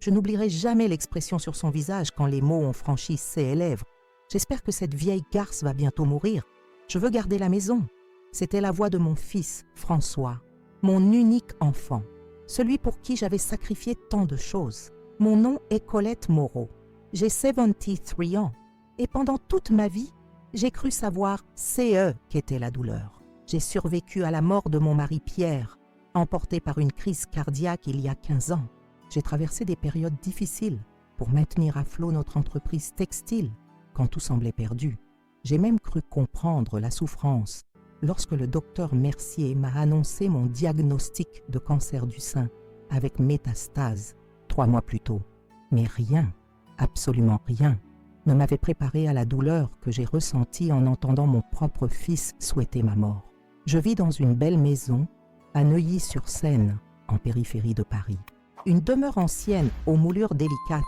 Je n'oublierai jamais l'expression sur son visage quand les mots ont franchi ses lèvres. J'espère que cette vieille garce va bientôt mourir. Je veux garder la maison. C'était la voix de mon fils, François, mon unique enfant, celui pour qui j'avais sacrifié tant de choses. Mon nom est Colette Moreau. J'ai 73 ans et pendant toute ma vie, j'ai cru savoir c'est qu'était la douleur. J'ai survécu à la mort de mon mari Pierre, emporté par une crise cardiaque il y a 15 ans. J'ai traversé des périodes difficiles pour maintenir à flot notre entreprise textile quand tout semblait perdu. J'ai même cru comprendre la souffrance lorsque le docteur Mercier m'a annoncé mon diagnostic de cancer du sein avec métastase 3 mois plus tôt. Mais rien, absolument rien, ne m'avait préparé à la douleur que j'ai ressentie en entendant mon propre fils souhaiter ma mort. Je vis dans une belle maison à Neuilly-sur-Seine, en périphérie de Paris. Une demeure ancienne aux moulures délicates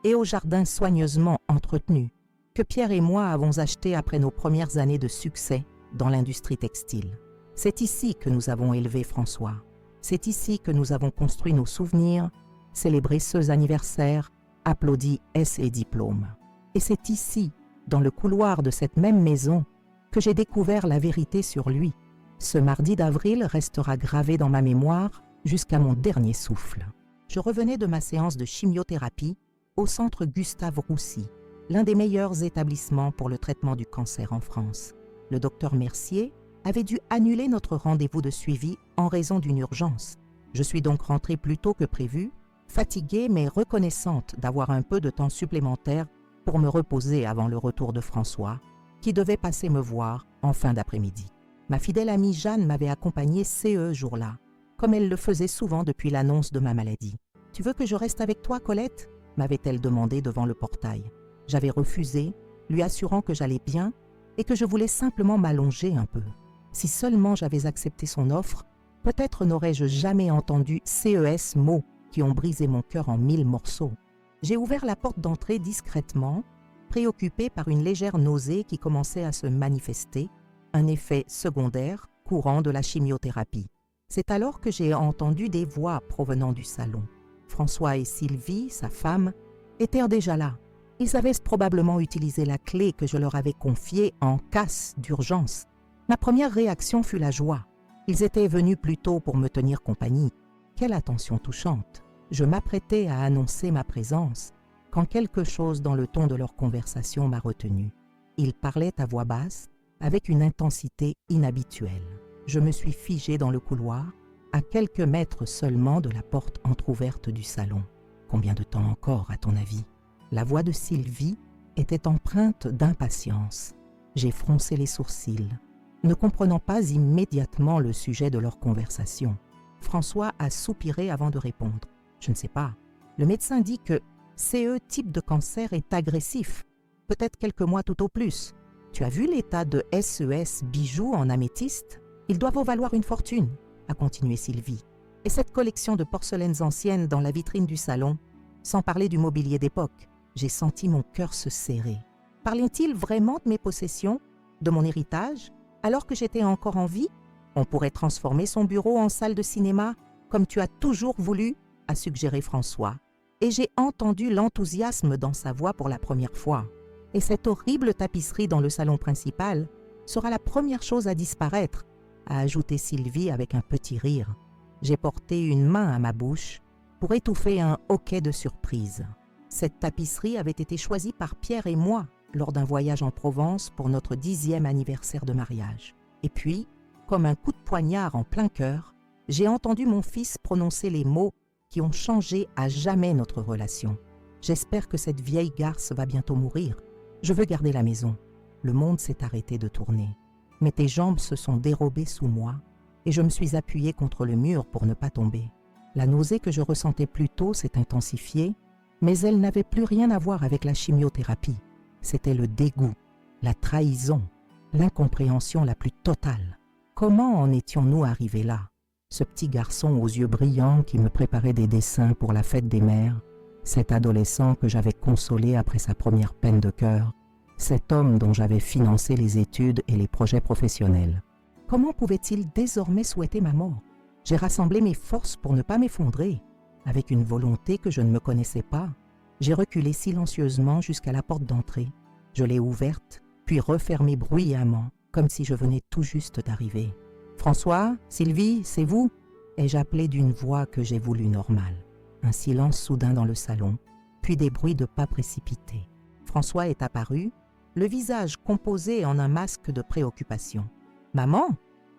et au jardin soigneusement entretenu que Pierre et moi avons acheté après nos premières années de succès dans l'industrie textile. C'est ici que nous avons élevé François. C'est ici que nous avons construit nos souvenirs, célébré ceux anniversaires, applaudi et diplômes. Et c'est ici, dans le couloir de cette même maison, que j'ai découvert la vérité sur lui. Ce mardi d'avril restera gravé dans ma mémoire jusqu'à mon dernier souffle. Je revenais de ma séance de chimiothérapie au centre Gustave Roussy, l'un des meilleurs établissements pour le traitement du cancer en France. Le docteur Mercier avait dû annuler notre rendez-vous de suivi en raison d'une urgence. Je suis donc rentrée plus tôt que prévu, fatiguée mais reconnaissante d'avoir un peu de temps supplémentaire pour me reposer avant le retour de François, qui devait passer me voir en fin d'après-midi. Ma fidèle amie Jeanne m'avait accompagnée ce jour-là, comme elle le faisait souvent depuis l'annonce de ma maladie. « Tu veux que je reste avec toi, Colette ?» m'avait-elle demandé devant le portail. J'avais refusé, lui assurant que j'allais bien et que je voulais simplement m'allonger un peu. Si seulement j'avais accepté son offre, peut-être n'aurais-je jamais entendu ces mots qui ont brisé mon cœur en 1000 morceaux. J'ai ouvert la porte d'entrée discrètement, préoccupée par une légère nausée qui commençait à se manifester, un effet secondaire courant de la chimiothérapie. C'est alors que j'ai entendu des voix provenant du salon. François et Sylvie, sa femme, étaient déjà là. Ils avaient probablement utilisé la clé que je leur avais confiée en casse d'urgence. Ma première réaction fut la joie. Ils étaient venus plus tôt pour me tenir compagnie. Quelle attention touchante! Je m'apprêtais à annoncer ma présence quand quelque chose dans le ton de leur conversation m'a retenu. Ils parlaient à voix basse, avec une intensité inhabituelle. Je me suis figée dans le couloir, à quelques mètres seulement de la porte entr'ouverte du salon. Combien de temps encore, à ton avis? La voix de Sylvie était empreinte d'impatience. J'ai froncé les sourcils, ne comprenant pas immédiatement le sujet de leur conversation. François a soupiré avant de répondre. Je ne sais pas. Le médecin dit que ce type de cancer est agressif, peut-être quelques mois tout au plus. Tu as vu l'état de SES bijoux en améthyste? Ils doivent valoir une fortune, a continué Sylvie. Et cette collection de porcelaines anciennes dans la vitrine du salon, sans parler du mobilier d'époque, j'ai senti mon cœur se serrer. Parlaient-ils vraiment de mes possessions, de mon héritage, alors que j'étais encore en vie? On pourrait transformer son bureau en salle de cinéma, comme tu as toujours voulu, a suggéré François. Et j'ai entendu l'enthousiasme dans sa voix pour la première fois. Et cette horrible tapisserie dans le salon principal sera la première chose à disparaître, a ajouté Sylvie avec un petit rire. J'ai porté une main à ma bouche pour étouffer un hoquet de surprise. Cette tapisserie avait été choisie par Pierre et moi lors d'un voyage en Provence pour notre 10e anniversaire de mariage. Et puis, comme un coup de poignard en plein cœur, j'ai entendu mon fils prononcer les mots qui ont changé à jamais notre relation. J'espère que cette vieille garce va bientôt mourir. Je veux garder la maison. Le monde s'est arrêté de tourner. Mais tes jambes se sont dérobées sous moi et je me suis appuyée contre le mur pour ne pas tomber. La nausée que je ressentais plus tôt s'est intensifiée, mais elle n'avait plus rien à voir avec la chimiothérapie. C'était le dégoût, la trahison, l'incompréhension la plus totale. Comment en étions-nous arrivés là? Ce petit garçon aux yeux brillants qui me préparait des dessins pour la fête des mères, cet adolescent que j'avais consolé après sa première peine de cœur, cet homme dont j'avais financé les études et les projets professionnels. Comment pouvait-il désormais souhaiter ma mort? J'ai rassemblé mes forces pour ne pas m'effondrer. Avec une volonté que je ne me connaissais pas, j'ai reculé silencieusement jusqu'à la porte d'entrée. Je l'ai ouverte, puis refermée bruyamment, comme si je venais tout juste d'arriver. « François, Sylvie, c'est vous ?» ai-je appelé d'une voix que j'ai voulu normale. Un silence soudain dans le salon, puis des bruits de pas précipités. François est apparu, le visage composé en un masque de préoccupation. « Maman,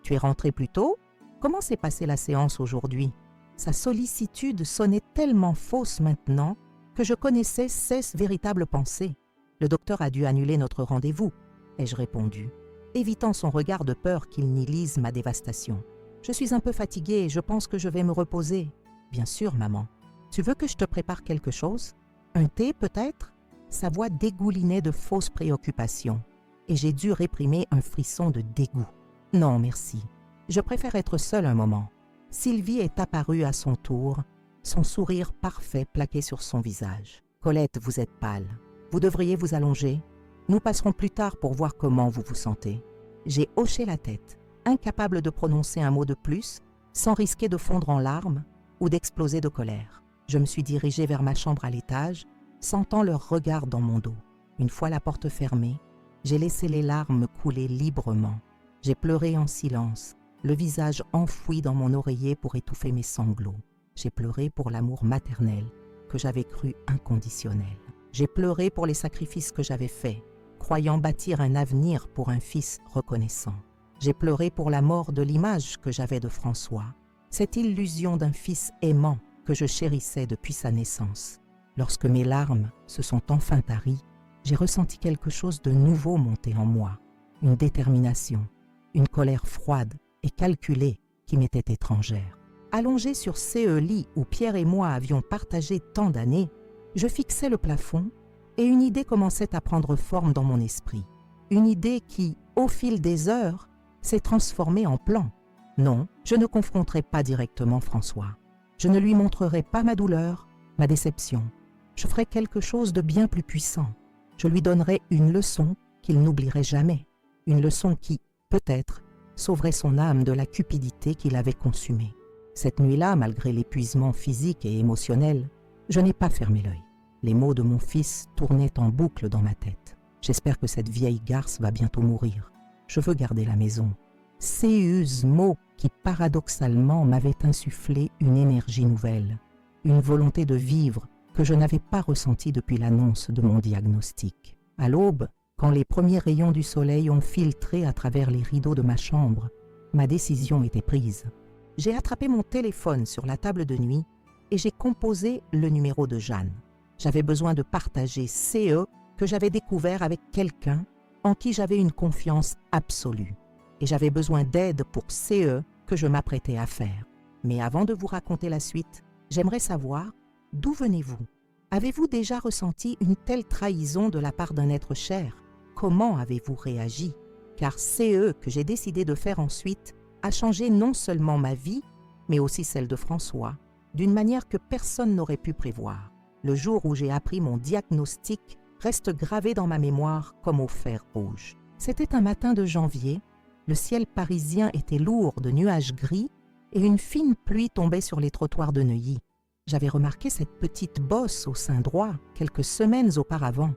tu es rentrée plus tôt? Comment s'est passée la séance aujourd'hui ?» Sa sollicitude sonnait tellement fausse maintenant que je connaissais ses véritables pensées. « Le docteur a dû annuler notre rendez-vous, » ai-je répondu, évitant son regard de peur qu'il n'y lise ma dévastation. « Je suis un peu fatiguée et je pense que je vais me reposer. »« Bien sûr, maman. Tu veux que je te prépare quelque chose? Un thé, peut-être ?» Sa voix dégoulinait de fausses préoccupations et j'ai dû réprimer un frisson de dégoût. « Non, merci. Je préfère être seule un moment. » Sylvie est apparue à son tour, son sourire parfait plaqué sur son visage. « Colette, vous êtes pâle. Vous devriez vous allonger. Nous passerons plus tard pour voir comment vous vous sentez. » J'ai hoché la tête, incapable de prononcer un mot de plus, sans risquer de fondre en larmes ou d'exploser de colère. Je me suis dirigée vers ma chambre à l'étage, sentant leur regard dans mon dos. Une fois la porte fermée, j'ai laissé les larmes couler librement. J'ai pleuré en silence, le visage enfoui dans mon oreiller pour étouffer mes sanglots. J'ai pleuré pour l'amour maternel que j'avais cru inconditionnel. J'ai pleuré pour les sacrifices que j'avais faits, croyant bâtir un avenir pour un fils reconnaissant. J'ai pleuré pour la mort de l'image que j'avais de François, cette illusion d'un fils aimant que je chérissais depuis sa naissance. Lorsque mes larmes se sont enfin taries, j'ai ressenti quelque chose de nouveau monter en moi, une détermination, une colère froide et calculée qui m'était étrangère. Allongé sur lit où Pierre et moi avions partagé tant d'années, je fixais le plafond et une idée commençait à prendre forme dans mon esprit. Une idée qui, au fil des heures, s'est transformée en plan. Non, je ne confronterai pas directement François. Je ne lui montrerai pas ma douleur, ma déception. Je ferai quelque chose de bien plus puissant. Je lui donnerai une leçon qu'il n'oublierait jamais. Une leçon qui, peut-être, sauverait son âme de la cupidité qu'il avait consumée. Cette nuit-là, malgré l'épuisement physique et émotionnel, je n'ai pas fermé l'œil. Les mots de mon fils tournaient en boucle dans ma tête. J'espère que cette vieille garce va bientôt mourir. Je veux garder la maison. Ces mots qui, paradoxalement, m'avaient insufflé une énergie nouvelle, une volonté de vivre que je n'avais pas ressentie depuis l'annonce de mon diagnostic. À l'aube, quand les premiers rayons du soleil ont filtré à travers les rideaux de ma chambre, ma décision était prise. J'ai attrapé mon téléphone sur la table de nuit et j'ai composé le numéro de Jeanne. J'avais besoin de partager CE que j'avais découvert avec quelqu'un en qui j'avais une confiance absolue. Et j'avais besoin d'aide pour CE que je m'apprêtais à faire. Mais avant de vous raconter la suite, j'aimerais savoir d'où venez-vous? Avez-vous déjà ressenti une telle trahison de la part d'un être cher? Comment avez-vous réagi? Car CE que j'ai décidé de faire ensuite a changé non seulement ma vie, mais aussi celle de François, d'une manière que personne n'aurait pu prévoir. Le jour où j'ai appris mon diagnostic reste gravé dans ma mémoire comme au fer rouge. C'était un matin de janvier, le ciel parisien était lourd de nuages gris et une fine pluie tombait sur les trottoirs de Neuilly. J'avais remarqué cette petite bosse au sein droit quelques semaines auparavant,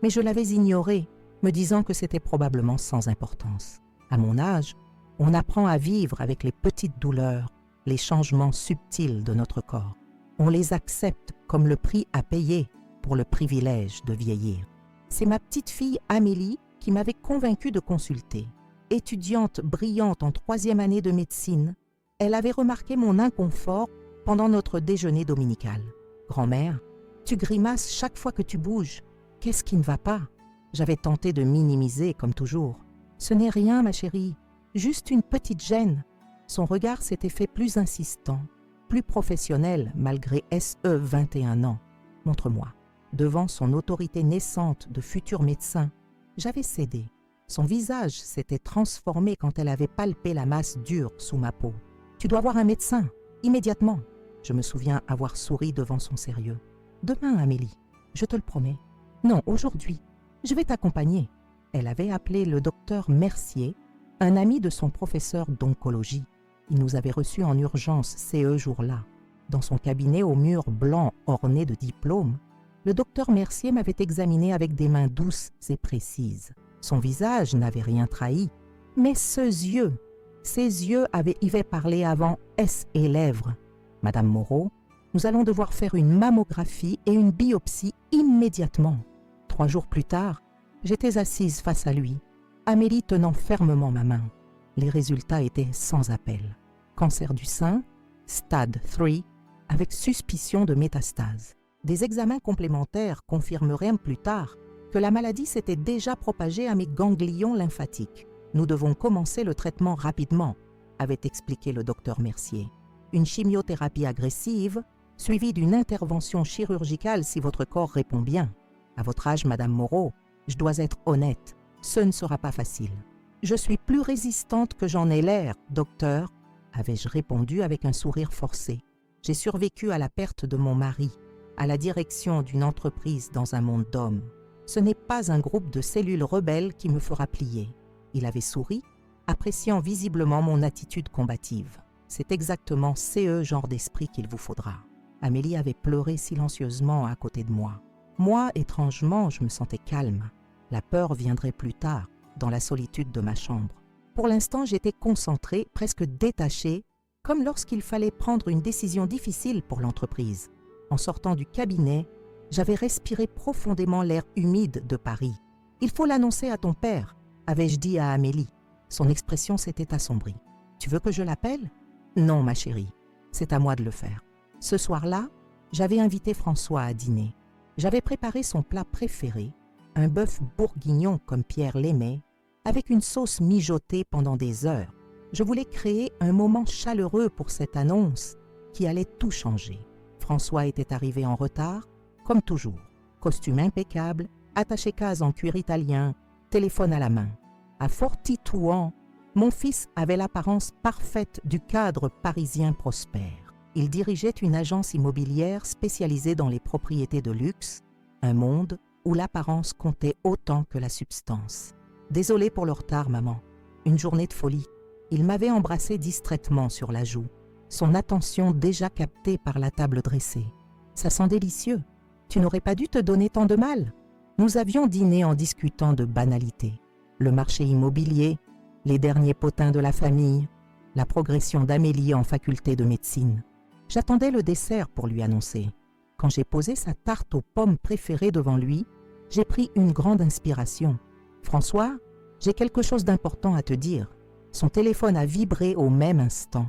mais je l'avais ignorée, me disant que c'était probablement sans importance. À mon âge, on apprend à vivre avec les petites douleurs, les changements subtils de notre corps. On les accepte comme le prix à payer pour le privilège de vieillir. C'est ma petite fille Amélie qui m'avait convaincue de consulter. Étudiante brillante en 3e année de médecine, elle avait remarqué mon inconfort pendant notre déjeuner dominical. « Grand-mère, tu grimaces chaque fois que tu bouges. Qu'est-ce qui ne va pas ?» J'avais tenté de minimiser comme toujours. « Ce n'est rien, ma chérie, juste une petite gêne. » Son regard s'était fait plus insistant, plus professionnel malgré SE 21 ans. « Montre-moi. » Devant son autorité naissante de futur médecin, j'avais cédé. Son visage s'était transformé quand elle avait palpé la masse dure sous ma peau. « Tu dois voir un médecin, immédiatement. » Je me souviens avoir souri devant son sérieux. « Demain, Amélie, je te le promets. »« Non, aujourd'hui. Je vais t'accompagner. » Elle avait appelé le docteur Mercier, un ami de son professeur d'oncologie. Il nous avait reçus en urgence ce jour-là. Dans son cabinet aux murs blancs ornés de diplômes, le docteur Mercier m'avait examiné avec des mains douces et précises. Son visage n'avait rien trahi, mais ses yeux y avaient parlé avant S et lèvres. « Madame Moreau, nous allons devoir faire une mammographie et une biopsie immédiatement. » 3 jours plus tard, j'étais assise face à lui, Amélie tenant fermement ma main. Les résultats étaient sans appel. Cancer du sein, stade 3, avec suspicion de métastase. Des examens complémentaires confirmeraient plus tard que la maladie s'était déjà propagée à mes ganglions lymphatiques. Nous devons commencer le traitement rapidement, avait expliqué le docteur Mercier. Une chimiothérapie agressive, suivie d'une intervention chirurgicale si votre corps répond bien. À votre âge, Madame Moreau, je dois être honnête, ce ne sera pas facile. Je suis plus résistante que j'en ai l'air, docteur, avais-je répondu avec un sourire forcé. J'ai survécu à la perte de mon mari, à la direction d'une entreprise dans un monde d'hommes. Ce n'est pas un groupe de cellules rebelles qui me fera plier. Il avait souri, appréciant visiblement mon attitude combative. C'est exactement genre d'esprit qu'il vous faudra. Amélie avait pleuré silencieusement à côté de moi. Moi, étrangement, je me sentais calme. La peur viendrait plus tard, dans la solitude de ma chambre. Pour l'instant, j'étais concentrée, presque détachée, comme lorsqu'il fallait prendre une décision difficile pour l'entreprise. En sortant du cabinet, j'avais respiré profondément l'air humide de Paris. « Il faut l'annoncer à ton père », avais-je dit à Amélie. Son expression s'était assombrie. « Tu veux que je l'appelle ?»« Non, ma chérie, c'est à moi de le faire. » Ce soir-là, j'avais invité François à dîner. J'avais préparé son plat préféré, un bœuf bourguignon comme Pierre l'aimait, avec une sauce mijotée pendant des heures. Je voulais créer un moment chaleureux pour cette annonce qui allait tout changer. François était arrivé en retard, comme toujours. Costume impeccable, attaché-case en cuir italien, téléphone à la main. À Forty-Touan, mon fils avait l'apparence parfaite du cadre parisien prospère. Il dirigeait une agence immobilière spécialisée dans les propriétés de luxe, un monde où l'apparence comptait autant que la substance. Désolée pour le retard, maman. Une journée de folie. Il m'avait embrassé distraitement sur la joue, son attention déjà captée par la table dressée. Ça sent délicieux. Tu n'aurais pas dû te donner tant de mal. Nous avions dîné en discutant de banalités. Le marché immobilier, les derniers potins de la famille, la progression d'Amélie en faculté de médecine. J'attendais le dessert pour lui annoncer. Quand j'ai posé sa tarte aux pommes préférée devant lui, j'ai pris une grande inspiration. « François, j'ai quelque chose d'important à te dire. » Son téléphone a vibré au même instant.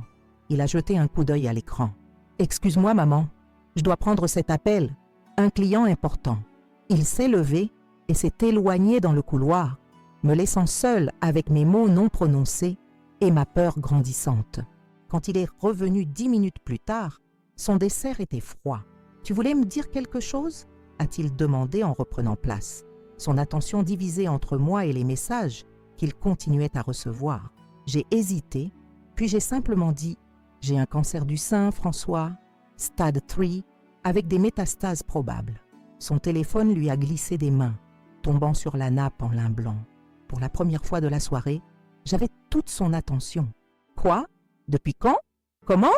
Il a jeté un coup d'œil à l'écran. « Excuse-moi, maman, je dois prendre cet appel. Un client important. » Il s'est levé et s'est éloigné dans le couloir, me laissant seule avec mes mots non prononcés et ma peur grandissante. Quand il est revenu 10 minutes plus tard, son dessert était froid. « Tu voulais me dire quelque chose ?» a-t-il demandé en reprenant place, son attention divisée entre moi et les messages qu'il continuait à recevoir. J'ai hésité, puis j'ai simplement dit « J'ai un cancer du sein, François, stade 3, avec des métastases probables. » Son téléphone lui a glissé des mains, tombant sur la nappe en lin blanc. Pour la première fois de la soirée, j'avais toute son attention. « Quoi? Depuis quand? Comment ?»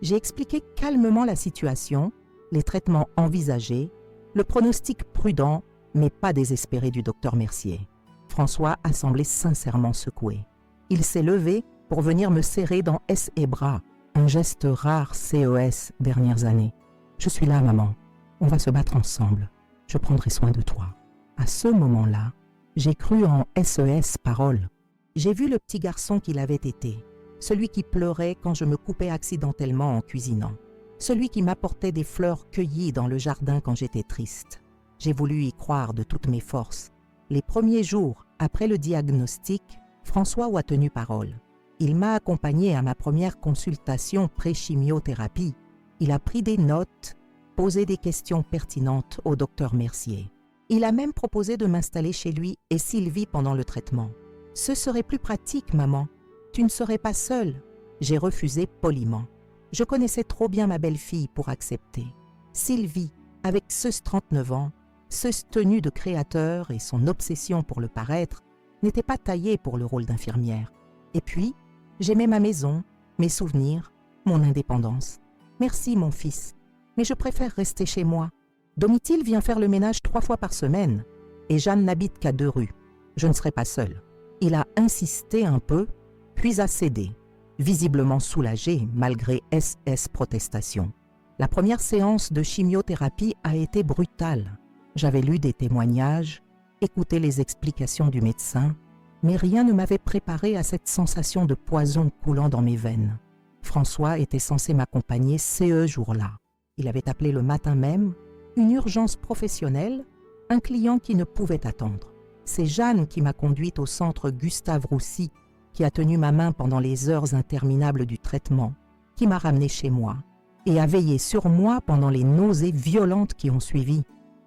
J'ai expliqué calmement la situation, les traitements envisagés, le pronostic prudent, mais pas désespéré du docteur Mercier. François a semblé sincèrement secoué. Il s'est levé pour venir me serrer dans ses bras, un geste rare CES dernières années. « Je suis là, maman. On va se battre ensemble. Je prendrai soin de toi. » À ce moment-là, j'ai cru en SES paroles. J'ai vu le petit garçon qu'il avait été, celui qui pleurait quand je me coupais accidentellement en cuisinant, celui qui m'apportait des fleurs cueillies dans le jardin quand j'étais triste. J'ai voulu y croire de toutes mes forces. Les premiers jours après le diagnostic, François a tenu parole. Il m'a accompagné à ma première consultation pré-chimiothérapie. Il a pris des notes, posé des questions pertinentes au docteur Mercier. Il a même proposé de m'installer chez lui et Sylvie pendant le traitement. « Ce serait plus pratique, maman. Tu ne serais pas seule. » J'ai refusé poliment. Je connaissais trop bien ma belle-fille pour accepter. Sylvie, avec ce 39 ans, ce tenue de créateur et son obsession pour le paraître, n'était pas taillée pour le rôle d'infirmière. Et puis, j'aimais ma maison, mes souvenirs, mon indépendance. Merci, mon fils, mais je préfère rester chez moi. Domitil vient faire le ménage 3 fois par semaine et Jeanne n'habite qu'à 2 rues. Je ne serai pas seule. » Il a insisté un peu, puis a cédé, visiblement soulagé malgré SS protestations. La première séance de chimiothérapie a été brutale. J'avais lu des témoignages, écouté les explications du médecin, mais rien ne m'avait préparé à cette sensation de poison coulant dans mes veines. François était censé m'accompagner ce jour-là. Il avait appelé le matin même, une urgence professionnelle, un client qui ne pouvait attendre. C'est Jeanne qui m'a conduite au centre Gustave Roussy, qui a tenu ma main pendant les heures interminables du traitement, qui m'a ramenée chez moi et a veillé sur moi pendant les nausées violentes qui ont suivi.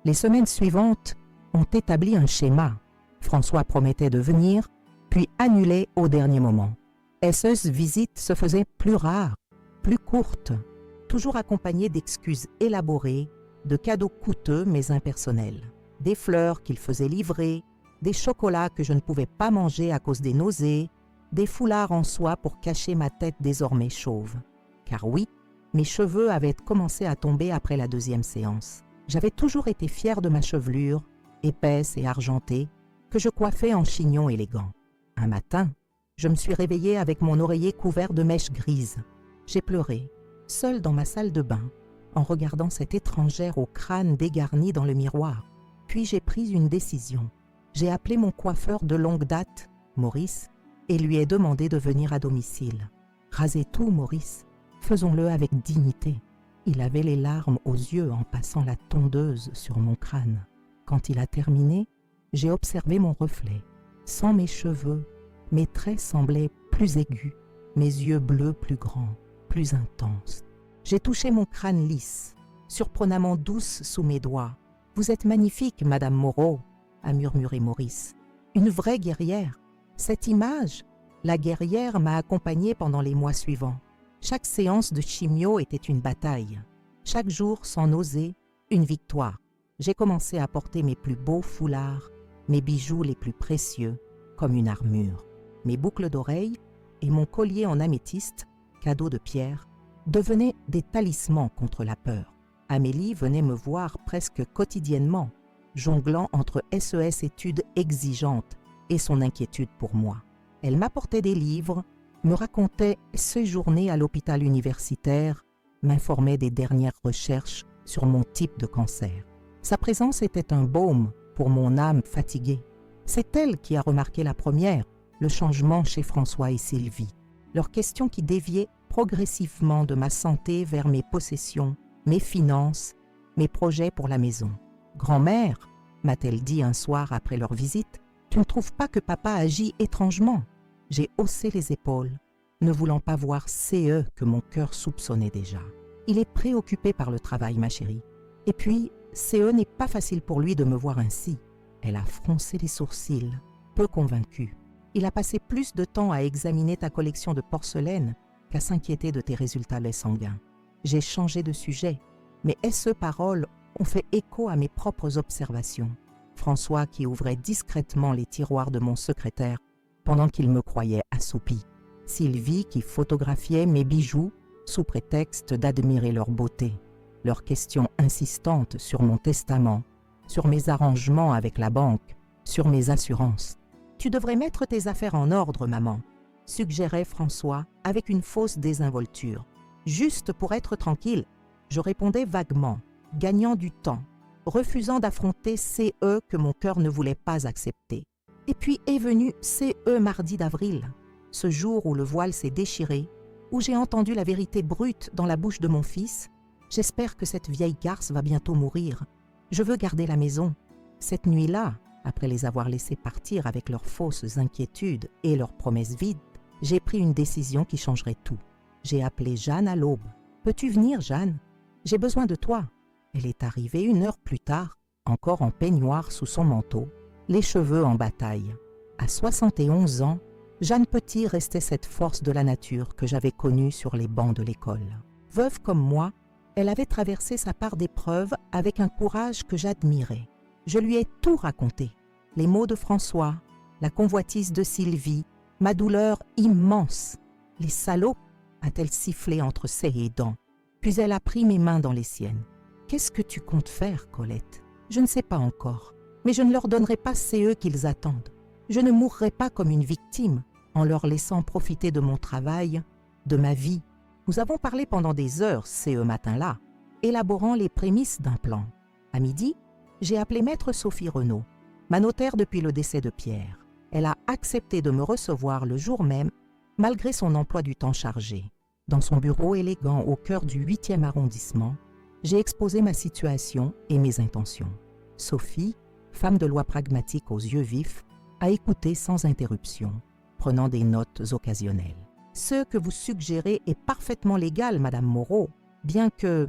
Les semaines suivantes ont établi un schéma. François promettait de venir, puis annulait au dernier moment. Cette visite se faisait plus rare, plus courte, toujours accompagnée d'excuses élaborées, de cadeaux coûteux mais impersonnels, des fleurs qu'il faisait livrer, des chocolats que je ne pouvais pas manger à cause des nausées, des foulards en soie pour cacher ma tête désormais chauve. Car oui, mes cheveux avaient commencé à tomber après la 2e séance. J'avais toujours été fière de ma chevelure, épaisse et argentée, que je coiffais en chignon élégant. Un matin, je me suis réveillée avec mon oreiller couvert de mèches grises. J'ai pleuré, seule dans ma salle de bain, en regardant cette étrangère au crâne dégarni dans le miroir. Puis j'ai pris une décision. J'ai appelé mon coiffeur de longue date, Maurice, et lui ai demandé de venir à domicile. « Rasez tout, Maurice. Faisons-le avec dignité. » Il avait les larmes aux yeux en passant la tondeuse sur mon crâne. Quand il a terminé, j'ai observé mon reflet. Sans mes cheveux, mes traits semblaient plus aigus, mes yeux bleus plus grands, plus intenses. J'ai touché mon crâne lisse, surprenamment douce sous mes doigts. « Vous êtes magnifique, Madame Moreau », a murmuré Maurice. « Une vraie guerrière. » Cette image, la guerrière m'a accompagnée pendant les mois suivants. Chaque séance de chimio était une bataille. Chaque jour, sans nausée, une victoire. J'ai commencé à porter mes plus beaux foulards, mes bijoux les plus précieux, comme une armure. Mes boucles d'oreilles et mon collier en améthyste, cadeau de Pierre, devenaient des talismans contre la peur. Amélie venait me voir presque quotidiennement, jonglant entre SES études exigeantes et son inquiétude pour moi. Elle m'apportait des livres, me racontait ses journées à l'hôpital universitaire, m'informait des dernières recherches sur mon type de cancer. Sa présence était un baume pour mon âme fatiguée. C'est elle qui a remarqué la première, le changement chez François et Sylvie. Leurs questions qui déviaient progressivement de ma santé vers mes possessions, mes finances, mes projets pour la maison. « Grand-mère, m'a-t-elle dit un soir après leur visite, tu ne trouves pas que papa agit étrangement ?» J'ai haussé les épaules, ne voulant pas voir CE que mon cœur soupçonnait déjà. Il est préoccupé par le travail, ma chérie. Et puis, CE n'est pas facile pour lui de me voir ainsi. Elle a froncé les sourcils, peu convaincue. Il a passé plus de temps à examiner ta collection de porcelaine qu'à s'inquiéter de tes résultats lait sanguins. J'ai changé de sujet, mais ces paroles ont fait écho à mes propres observations. François qui ouvrait discrètement les tiroirs de mon secrétaire pendant qu'il me croyait assoupi. Sylvie qui photographiait mes bijoux sous prétexte d'admirer leur beauté. Leurs questions insistantes sur mon testament, sur mes arrangements avec la banque, sur mes assurances. « Tu devrais mettre tes affaires en ordre, maman », suggérait François avec une fausse désinvolture. Juste pour être tranquille, je répondais vaguement, gagnant du temps, refusant d'affronter CE que mon cœur ne voulait pas accepter. Et puis est venu CE mardi d'avril, ce jour où le voile s'est déchiré, où j'ai entendu la vérité brute dans la bouche de mon fils. « J'espère que cette vieille garce va bientôt mourir. Je veux garder la maison. » Cette nuit-là, après les avoir laissés partir avec leurs fausses inquiétudes et leurs promesses vides, j'ai pris une décision qui changerait tout. J'ai appelé Jeanne à l'aube. « Peux-tu venir, Jeanne? J'ai besoin de toi. » Elle est arrivée 1 heure plus tard, encore en peignoir sous son manteau, les cheveux en bataille. À 71 ans, Jeanne Petit restait cette force de la nature que j'avais connue sur les bancs de l'école. Veuve comme moi, elle avait traversé sa part d'épreuves avec un courage que j'admirais. Je lui ai tout raconté. Les mots de François, la convoitise de Sylvie, ma douleur immense. « Les salauds !» a-t-elle sifflé entre ses dents. Puis elle a pris mes mains dans les siennes. « Qu'est-ce que tu comptes faire, Colette ? Je ne sais pas encore, mais je ne leur donnerai pas CE qu'ils attendent. Je ne mourrai pas comme une victime en leur laissant profiter de mon travail, de ma vie. » Nous avons parlé pendant des heures ce matin-là, élaborant les prémices d'un plan. À midi, j'ai appelé maître Sophie Renaud, ma notaire depuis le décès de Pierre. Elle a accepté de me recevoir le jour même, malgré son emploi du temps chargé. Dans son bureau élégant au cœur du 8e arrondissement, j'ai exposé ma situation et mes intentions. Sophie, femme de loi pragmatique aux yeux vifs, a écouté sans interruption, prenant des notes occasionnelles. « Ce que vous suggérez est parfaitement légal, Madame Moreau, bien que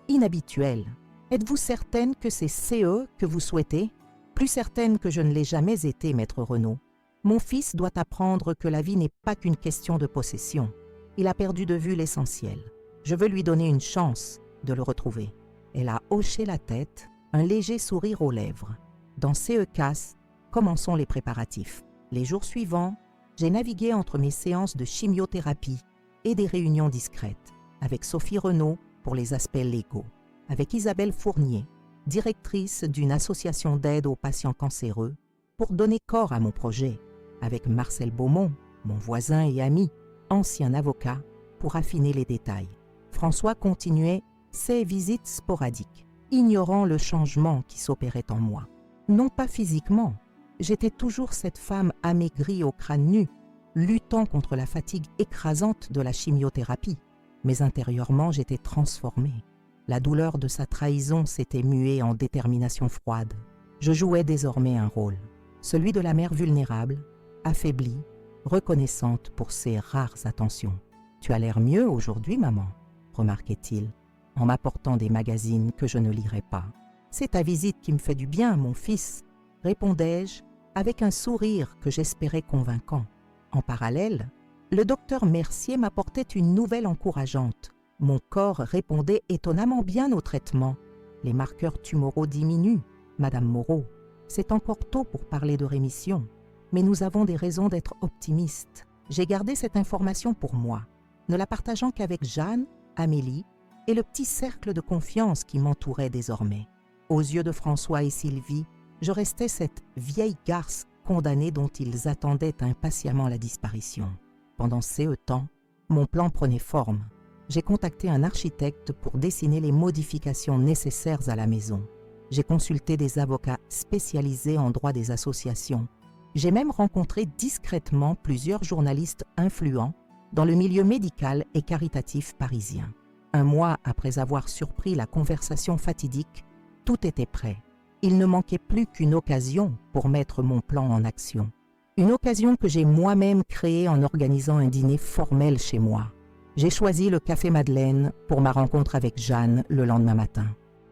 inhabituel. Êtes-vous certaine que c'est CE que vous souhaitez? Plus certaine que je ne l'ai jamais été, maître Renaud. Mon fils doit apprendre que la vie n'est pas qu'une question de possession. Il a perdu de vue l'essentiel. Je veux lui donner une chance de le retrouver. » Elle a hoché la tête, un léger sourire aux lèvres. Dans CE-CAS, commençons les préparatifs. Les jours suivants, j'ai navigué entre mes séances de chimiothérapie et des réunions discrètes, avec Sophie Renaud pour les aspects légaux, avec Isabelle Fournier, directrice d'une association d'aide aux patients cancéreux, pour donner corps à mon projet, avec Marcel Beaumont, mon voisin et ami, ancien avocat, pour affiner les détails. François continuait ses visites sporadiques, ignorant le changement qui s'opérait en moi. Non pas physiquement, j'étais toujours cette femme amaigrie au crâne nu, luttant contre la fatigue écrasante de la chimiothérapie, mais intérieurement j'étais transformée. La douleur de sa trahison s'était muée en détermination froide. Je jouais désormais un rôle, celui de la mère vulnérable, affaiblie, reconnaissante pour ses rares attentions. « Tu as l'air mieux aujourd'hui, maman », remarquait-il, en m'apportant des magazines que je ne lirais pas. « C'est ta visite qui me fait du bien, mon fils », répondais-je avec un sourire que j'espérais convaincant. En parallèle, le docteur Mercier m'apportait une nouvelle encourageante. Mon corps répondait étonnamment bien au traitement. Les marqueurs tumoraux diminuent, Madame Moreau. C'est encore tôt pour parler de rémission, mais nous avons des raisons d'être optimistes. J'ai gardé cette information pour moi, ne la partageant qu'avec Jeanne, Amélie et le petit cercle de confiance qui m'entourait désormais. Aux yeux de François et Sylvie, je restais cette vieille garce condamnée dont ils attendaient impatiemment la disparition. Pendant ce temps, mon plan prenait forme. J'ai contacté un architecte pour dessiner les modifications nécessaires à la maison. J'ai consulté des avocats spécialisés en droit des associations. J'ai même rencontré discrètement plusieurs journalistes influents dans le milieu médical et caritatif parisien. Un mois après avoir surpris la conversation fatidique, tout était prêt. Il ne manquait plus qu'une occasion pour mettre mon plan en action. Une occasion que j'ai moi-même créée en organisant un dîner formel chez moi. J'ai choisi le Café Madeleine pour ma rencontre avec Jeanne le lendemain matin.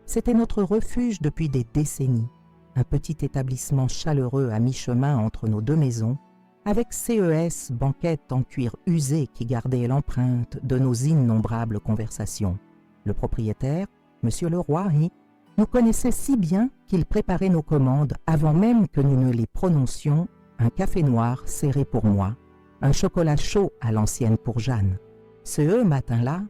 C'était notre refuge depuis des décennies, un petit établissement chaleureux à mi-chemin entre nos deux maisons, avec CES, banquette en cuir usé qui gardait l'empreinte de nos innombrables conversations. Le propriétaire, M. Leroy, nous connaissait si bien qu'il préparait nos commandes avant même que nous ne les prononcions, un café noir serré pour moi, un chocolat chaud à l'ancienne pour Jeanne. Ce matin-là,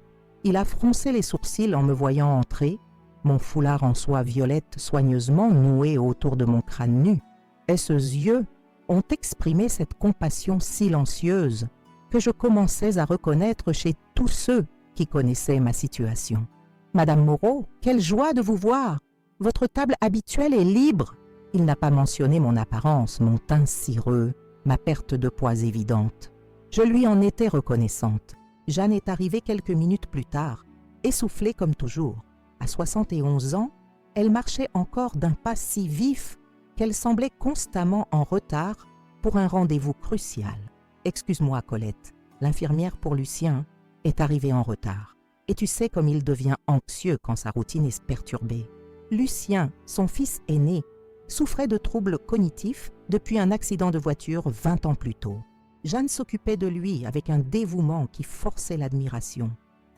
il a froncé les sourcils en me voyant entrer, mon foulard en soie violette soigneusement noué autour de mon crâne nu, et ses yeux ont exprimé cette compassion silencieuse que je commençais à reconnaître chez tous ceux qui connaissaient ma situation. « Madame Moreau, quelle joie de vous voir! Votre table habituelle est libre !» Il n'a pas mentionné mon apparence, mon teint cireux, ma perte de poids évidente. Je lui en étais reconnaissante. Jeanne est arrivée quelques minutes plus tard, essoufflée comme toujours. À 71 ans, elle marchait encore d'un pas si vif qu'elle semblait constamment en retard pour un rendez-vous crucial. « Excuse-moi, Colette, l'infirmière pour Lucien est arrivée en retard. Et tu sais comme il devient anxieux quand sa routine est perturbée. Lucien, son fils aîné, souffrait de troubles cognitifs depuis un accident de voiture 20 ans plus tôt. Jeanne s'occupait de lui avec un dévouement qui forçait l'admiration.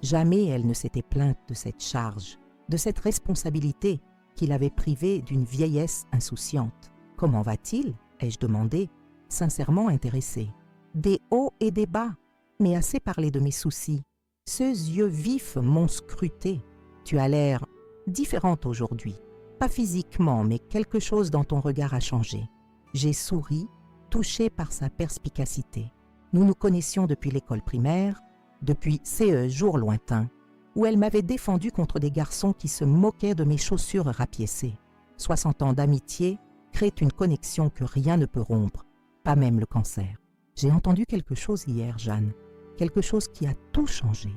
Jamais elle ne s'était plainte de cette charge, de cette responsabilité qui l'avait privée d'une vieillesse insouciante. « Comment va-t-il » ai-je demandé, sincèrement intéressée. Des hauts et des bas, mais assez parlé de mes soucis. Ses yeux vifs m'ont scruté. Tu as l'air différente aujourd'hui. Pas physiquement, mais quelque chose dans ton regard a changé. J'ai souri, touché par sa perspicacité. Nous nous connaissions depuis l'école primaire, depuis ces jours lointains, où elle m'avait défendu contre des garçons qui se moquaient de mes chaussures rapiécées. 60 ans d'amitié créent une connexion que rien ne peut rompre, pas même le cancer. J'ai entendu quelque chose hier, Jeanne, quelque chose qui a tout changé.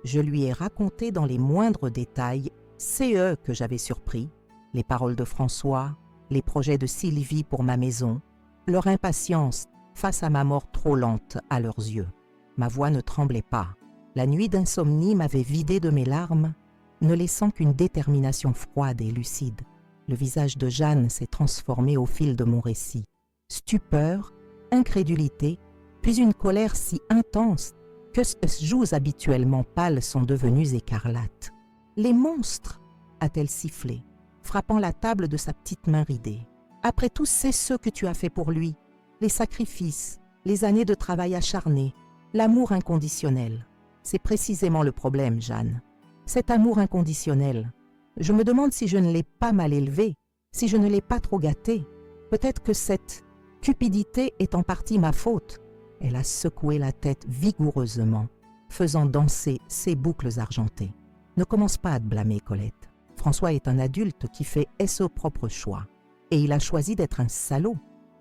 Je lui ai raconté dans les moindres détails ces que j'avais surpris, les paroles de François, les projets de Sylvie pour ma maison, leur impatience face à ma mort trop lente à leurs yeux. Ma voix ne tremblait pas. La nuit d'insomnie m'avait vidé de mes larmes, ne laissant qu'une détermination froide et lucide. Le visage de Jeanne s'est transformé au fil de mon récit. Stupeur, incrédulité, puis une colère si intense que ses joues habituellement pâles sont devenues écarlates. « Les monstres !» a-t-elle sifflé, frappant la table de sa petite main ridée. « Après tout, c'est ce que tu as fait pour lui. Les sacrifices, les années de travail acharné, l'amour inconditionnel. C'est précisément le problème, Jeanne. Cet amour inconditionnel. Je me demande si je ne l'ai pas mal élevé, si je ne l'ai pas trop gâté. Peut-être que cette cupidité est en partie ma faute. » Elle a secoué la tête vigoureusement, faisant danser ses boucles argentées. « Ne commence pas à te blâmer, Colette. François est un adulte qui fait son propre choix. Et il a choisi d'être un salaud.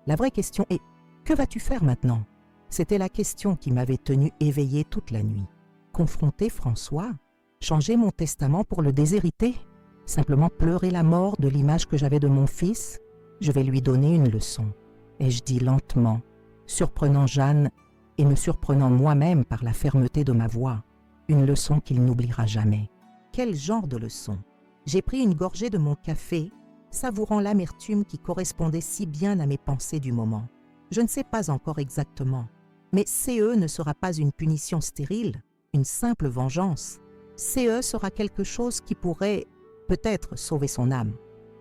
La vraie question est, que vas-tu faire maintenant ?» C'était la question qui m'avait tenue éveillée toute la nuit. Confronter François? Changer mon testament pour le déshériter? Simplement pleurer la mort de l'image que j'avais de mon fils? Je vais lui donner une leçon. Ai-je dit lentement, surprenant Jeanne et me surprenant moi-même par la fermeté de ma voix. Une leçon qu'il n'oubliera jamais. Quel genre de leçon? J'ai pris une gorgée de mon café, savourant l'amertume qui correspondait si bien à mes pensées du moment. Je ne sais pas encore exactement, mais CE ne sera pas une punition stérile, une simple vengeance. CE sera quelque chose qui pourrait, peut-être, sauver son âme,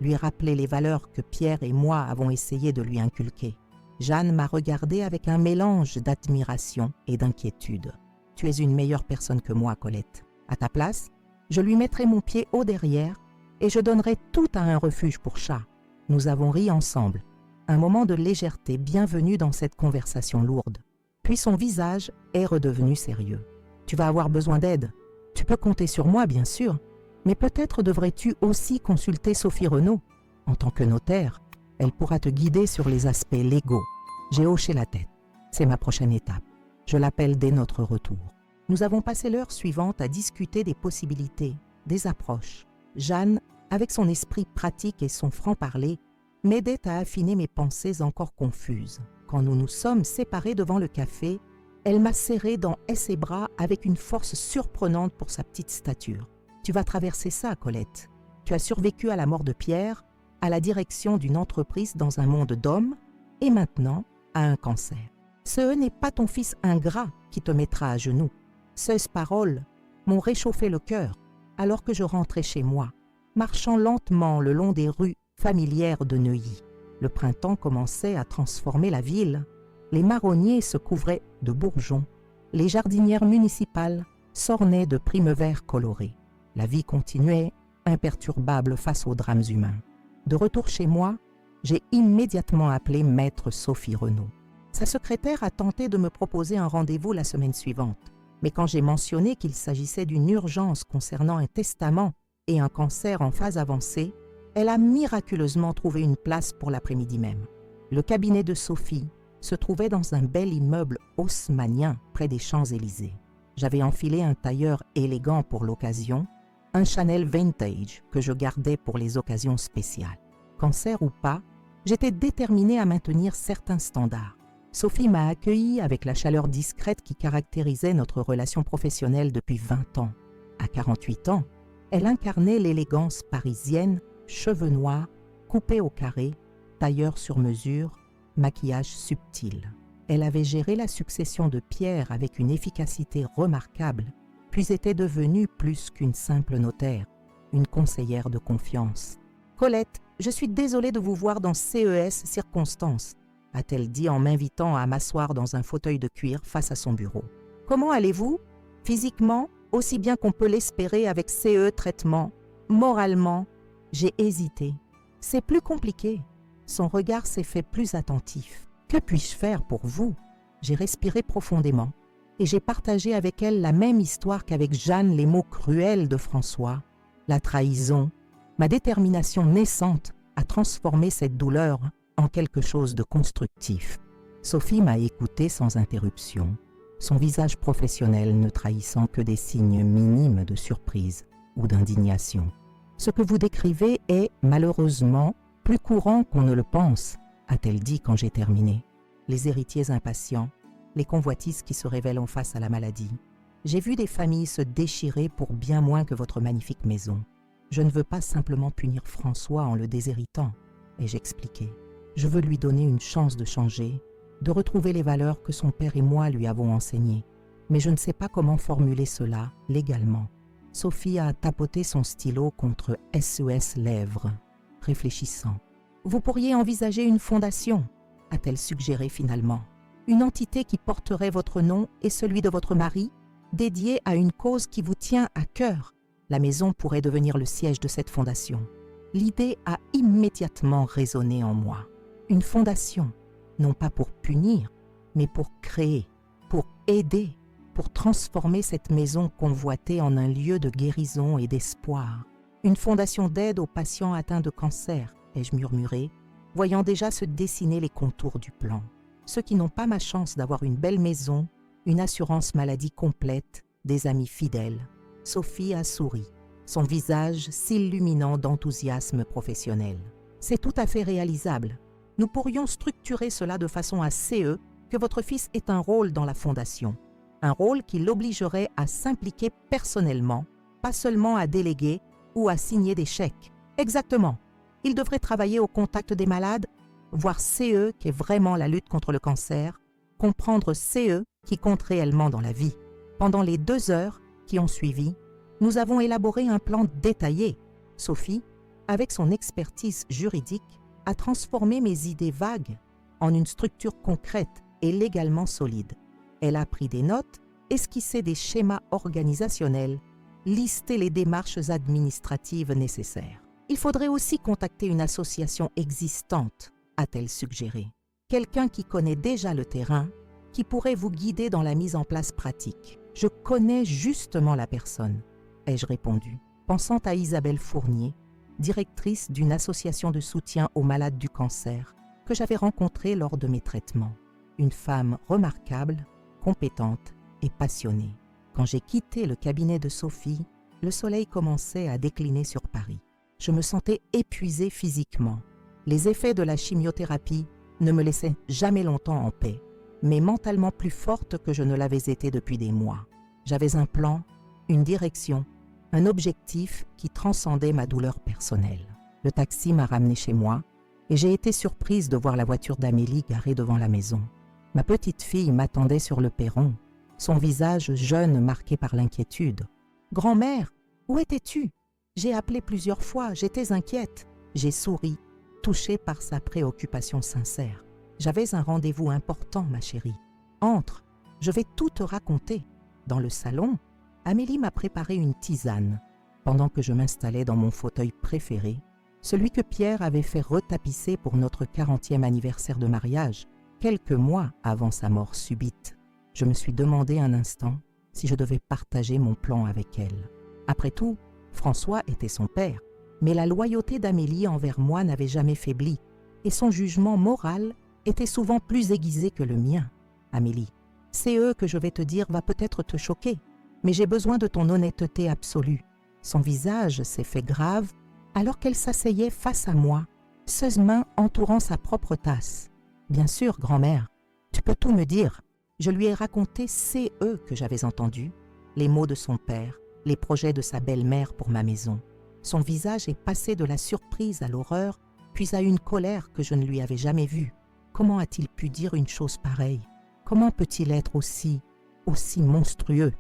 lui rappeler les valeurs que Pierre et moi avons essayé de lui inculquer. Jeanne m'a regardée avec un mélange d'admiration et d'inquiétude. « Tu es une meilleure personne que moi, Colette. À ta place, je lui mettrai mon pied au derrière et je donnerai tout à un refuge pour chat. » Nous avons ri ensemble. Un moment de légèreté bienvenue dans cette conversation lourde. Puis son visage est redevenu sérieux. « Tu vas avoir besoin d'aide. Tu peux compter sur moi, bien sûr, mais peut-être devrais-tu aussi consulter Sophie Renaud. En tant que notaire, elle pourra te guider sur les aspects légaux. » J'ai hoché la tête. C'est ma prochaine étape. Je l'appelle dès notre retour. Nous avons passé l'heure suivante à discuter des possibilités, des approches. Jeanne, avec son esprit pratique et son franc-parler, m'aidait à affiner mes pensées encore confuses. Quand nous nous sommes séparés devant le café, elle m'a serré dans ses bras avec une force surprenante pour sa petite stature. « Tu vas traverser ça, Colette. Tu as survécu à la mort de Pierre, à la direction d'une entreprise dans un monde d'hommes, et maintenant à un cancer. Ce n'est pas ton fils ingrat qui te mettra à genoux. Ces paroles m'ont réchauffé le cœur alors que je rentrais chez moi, marchant lentement le long des rues familières de Neuilly. Le printemps commençait à transformer la ville. Les marronniers se couvraient de bourgeons. Les jardinières municipales s'ornaient de primevères colorées. La vie continuait, imperturbable face aux drames humains. De retour chez moi, j'ai immédiatement appelé Maître Sophie Renaud. Sa secrétaire a tenté de me proposer un rendez-vous la semaine suivante, mais quand j'ai mentionné qu'il s'agissait d'une urgence concernant un testament et un cancer en phase avancée, elle a miraculeusement trouvé une place pour l'après-midi même. Le cabinet de Sophie se trouvait dans un bel immeuble haussmannien près des Champs-Élysées. J'avais enfilé un tailleur élégant pour l'occasion, un Chanel vintage que je gardais pour les occasions spéciales. Cancer ou pas, j'étais déterminée à maintenir certains standards. Sophie m'a accueillie avec la chaleur discrète qui caractérisait notre relation professionnelle depuis 20 ans. À 48 ans, elle incarnait l'élégance parisienne, cheveux noirs, coupés au carré, tailleur sur mesure, maquillage subtil. Elle avait géré la succession de Pierre avec une efficacité remarquable, puis était devenue plus qu'une simple notaire, une conseillère de confiance. « Colette, je suis désolée de vous voir dans ces circonstances, » a-t-elle dit en m'invitant à m'asseoir dans un fauteuil de cuir face à son bureau. « Comment allez-vous? Physiquement, aussi bien qu'on peut l'espérer avec CE traitement. Moralement, j'ai hésité. C'est plus compliqué. Son regard s'est fait plus attentif. Que puis-je faire pour vous? J'ai respiré profondément et j'ai partagé avec elle la même histoire qu'avec Jeanne les mots cruels de François, la trahison, ma détermination naissante à transformer cette douleur en quelque chose de constructif. Sophie m'a écouté sans interruption, son visage professionnel ne trahissant que des signes minimes de surprise ou d'indignation. Ce que vous décrivez est, malheureusement, plus courant qu'on ne le pense, a-t-elle dit quand j'ai terminé. Les héritiers impatients, les convoitises qui se révèlent en face à la maladie. J'ai vu des familles se déchirer pour bien moins que votre magnifique maison. Je ne veux pas simplement punir François en le déshéritant, ai-je expliqué. Je veux lui donner une chance de changer, de retrouver les valeurs que son père et moi lui avons enseignées. Mais je ne sais pas comment formuler cela légalement. Sophie a tapoté son stylo contre SES Lèvres, réfléchissant. Vous pourriez envisager une fondation, a-t-elle suggéré finalement. Une entité qui porterait votre nom et celui de votre mari, dédiée à une cause qui vous tient à cœur. La maison pourrait devenir le siège de cette fondation. L'idée a immédiatement résonné en moi. Une fondation, non pas pour punir, mais pour créer, pour aider, pour transformer cette maison convoitée en un lieu de guérison et d'espoir. Une fondation d'aide aux patients atteints de cancer, ai-je murmuré, voyant déjà se dessiner les contours du plan. Ceux qui n'ont pas ma chance d'avoir une belle maison, une assurance maladie complète, des amis fidèles. Sophie a souri, son visage s'illuminant d'enthousiasme professionnel. C'est tout à fait réalisable. Nous pourrions structurer cela de façon à CE que votre fils ait un rôle dans la fondation. Un rôle qui l'obligerait à s'impliquer personnellement, pas seulement à déléguer ou à signer des chèques. Exactement. Il devrait travailler au contact des malades, voir CE qui est vraiment la lutte contre le cancer, comprendre CE qui compte réellement dans la vie. Pendant les 2 heures qui ont suivi, nous avons élaboré un plan détaillé. Sophie, avec son expertise juridique, a transformé mes idées vagues en une structure concrète et légalement solide. Elle a pris des notes, esquissé des schémas organisationnels, listé les démarches administratives nécessaires. Il faudrait aussi contacter une association existante, a-t-elle suggéré. Quelqu'un qui connaît déjà le terrain, qui pourrait vous guider dans la mise en place pratique. Je connais justement la personne, ai-je répondu, pensant à Isabelle Fournier, directrice d'une association de soutien aux malades du cancer que j'avais rencontrée lors de mes traitements. Une femme remarquable, compétente et passionnée. Quand j'ai quitté le cabinet de Sophie, le soleil commençait à décliner sur Paris. Je me sentais épuisée physiquement. Les effets de la chimiothérapie ne me laissaient jamais longtemps en paix, mais mentalement plus forte que je ne l'avais été depuis des mois. J'avais un plan, une direction, un objectif qui transcendait ma douleur personnelle. Le taxi m'a ramenée chez moi et j'ai été surprise de voir la voiture d'Amélie garée devant la maison. Ma petite fille m'attendait sur le perron, son visage jeune marqué par l'inquiétude. « Grand-mère, où étais-tu » J'ai appelé plusieurs fois, j'étais inquiète. J'ai souri, touchée par sa préoccupation sincère. J'avais un rendez-vous important, ma chérie. Entre, je vais tout te raconter. Dans le salon, Amélie m'a préparé une tisane, pendant que je m'installais dans mon fauteuil préféré, celui que Pierre avait fait retapisser pour notre 40e anniversaire de mariage, quelques mois avant sa mort subite. Je me suis demandé un instant si je devais partager mon plan avec elle. Après tout, François était son père, mais la loyauté d'Amélie envers moi n'avait jamais faibli, et son jugement moral était souvent plus aiguisé que le mien. Amélie, CE que je vais te dire va peut-être te choquer, mais j'ai besoin de ton honnêteté absolue. Son visage s'est fait grave alors qu'elle s'asseyait face à moi, ses mains entourant sa propre tasse. Bien sûr, grand-mère, tu peux tout me dire. Je lui ai raconté CE que j'avais entendu, les mots de son père, les projets de sa belle-mère pour ma maison. Son visage est passé de la surprise à l'horreur, puis à une colère que je ne lui avais jamais vue. Comment a-t-il pu dire une chose pareille? Comment peut-il être aussi monstrueux?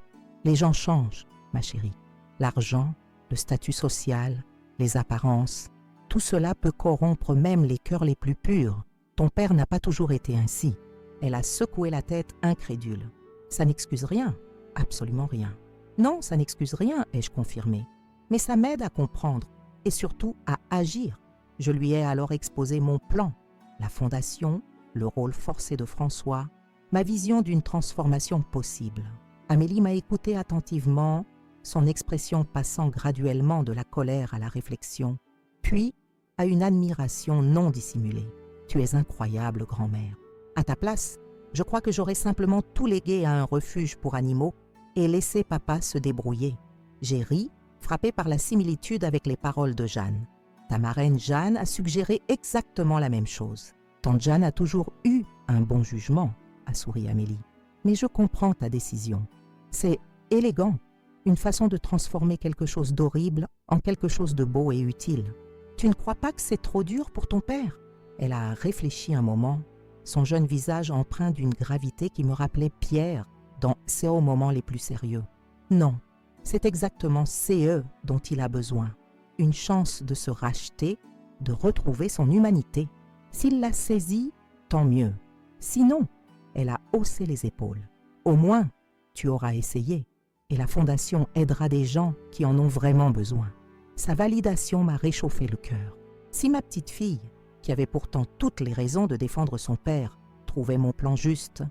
Les gens changent, ma chérie. L'argent, le statut social, les apparences, tout cela peut corrompre même les cœurs les plus purs. Ton père n'a pas toujours été ainsi. Elle a secoué la tête incrédule. Ça n'excuse rien, absolument rien. Non, ça n'excuse rien, ai-je confirmé. Mais ça m'aide à comprendre et surtout à agir. Je lui ai alors exposé mon plan, la fondation, le rôle forcé de François, ma vision d'une transformation possible. Amélie m'a écouté attentivement, son expression passant graduellement de la colère à la réflexion, puis à une admiration non dissimulée. Tu es incroyable, grand-mère. À ta place, je crois que j'aurais simplement tout légué à un refuge pour animaux et laissé papa se débrouiller. J'ai ri, frappé par la similitude avec les paroles de Jeanne. Ta marraine Jeanne a suggéré exactement la même chose. Tante Jeanne a toujours eu un bon jugement, a souri Amélie. Mais je comprends ta décision. C'est élégant, une façon de transformer quelque chose d'horrible en quelque chose de beau et utile. Tu ne crois pas que c'est trop dur pour ton père? Elle a réfléchi un moment, son jeune visage empreint d'une gravité qui me rappelait Pierre dans ses moments les plus sérieux. Non, c'est exactement CE dont il a besoin. Une chance de se racheter, de retrouver son humanité. S'il l'a saisie, tant mieux. Sinon, elle a haussé les épaules. Au moins, tu auras essayé et la Fondation aidera des gens qui en ont vraiment besoin. Sa validation m'a réchauffé le cœur. Si ma petite fille, qui avait pourtant toutes les raisons de défendre son père, trouvait mon plan juste,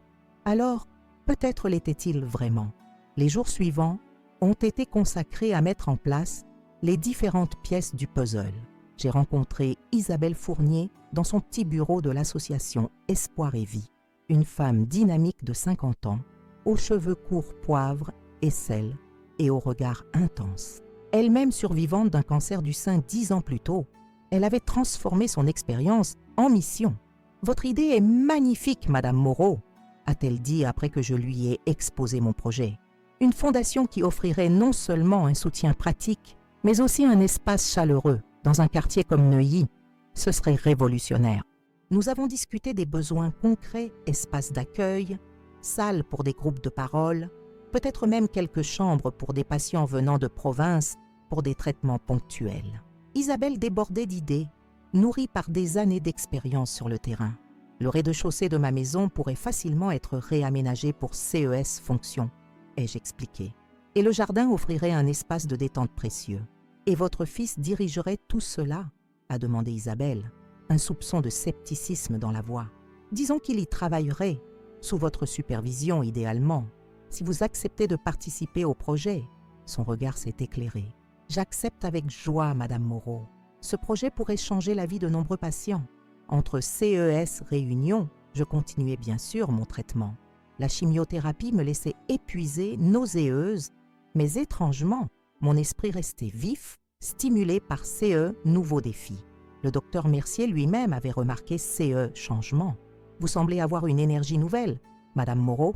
alors peut-être l'était-il vraiment. Les jours suivants ont été consacrés à mettre en place les différentes pièces du puzzle. J'ai rencontré Isabelle Fournier dans son petit bureau de l'association Espoir et Vie, une femme dynamique de 50 ans, aux cheveux courts poivre et sel et au regard intense. Elle-même survivante d'un cancer du sein 10 ans plus tôt, elle avait transformé son expérience en mission. « Votre idée est magnifique, Madame Moreau », a-t-elle dit après que je lui ai exposé mon projet. Une fondation qui offrirait non seulement un soutien pratique, mais aussi un espace chaleureux dans un quartier comme Neuilly. Ce serait révolutionnaire. Nous avons discuté des besoins concrets, espaces d'accueil, salles pour des groupes de parole, peut-être même quelques chambres pour des patients venant de province pour des traitements ponctuels. Isabelle débordait d'idées, nourrie par des années d'expérience sur le terrain. Le rez-de-chaussée de ma maison pourrait facilement être réaménagé pour CES Fonction, ai-je expliqué. Et le jardin offrirait un espace de détente précieux. Et votre fils dirigerait tout cela, a demandé Isabelle, un soupçon de scepticisme dans la voix. Disons qu'il y travaillerait, sous votre supervision idéalement. Si vous acceptez de participer au projet, son regard s'est éclairé. J'accepte avec joie, Madame Moreau. Ce projet pourrait changer la vie de nombreux patients. Entre CES Réunion, je continuais bien sûr mon traitement. La chimiothérapie me laissait épuisée, nauséeuse, mais étrangement, mon esprit restait vif, stimulé par CE Nouveau Défi. Le docteur Mercier lui-même avait remarqué CE Changement. Vous semblez avoir une énergie nouvelle, Madame Moreau,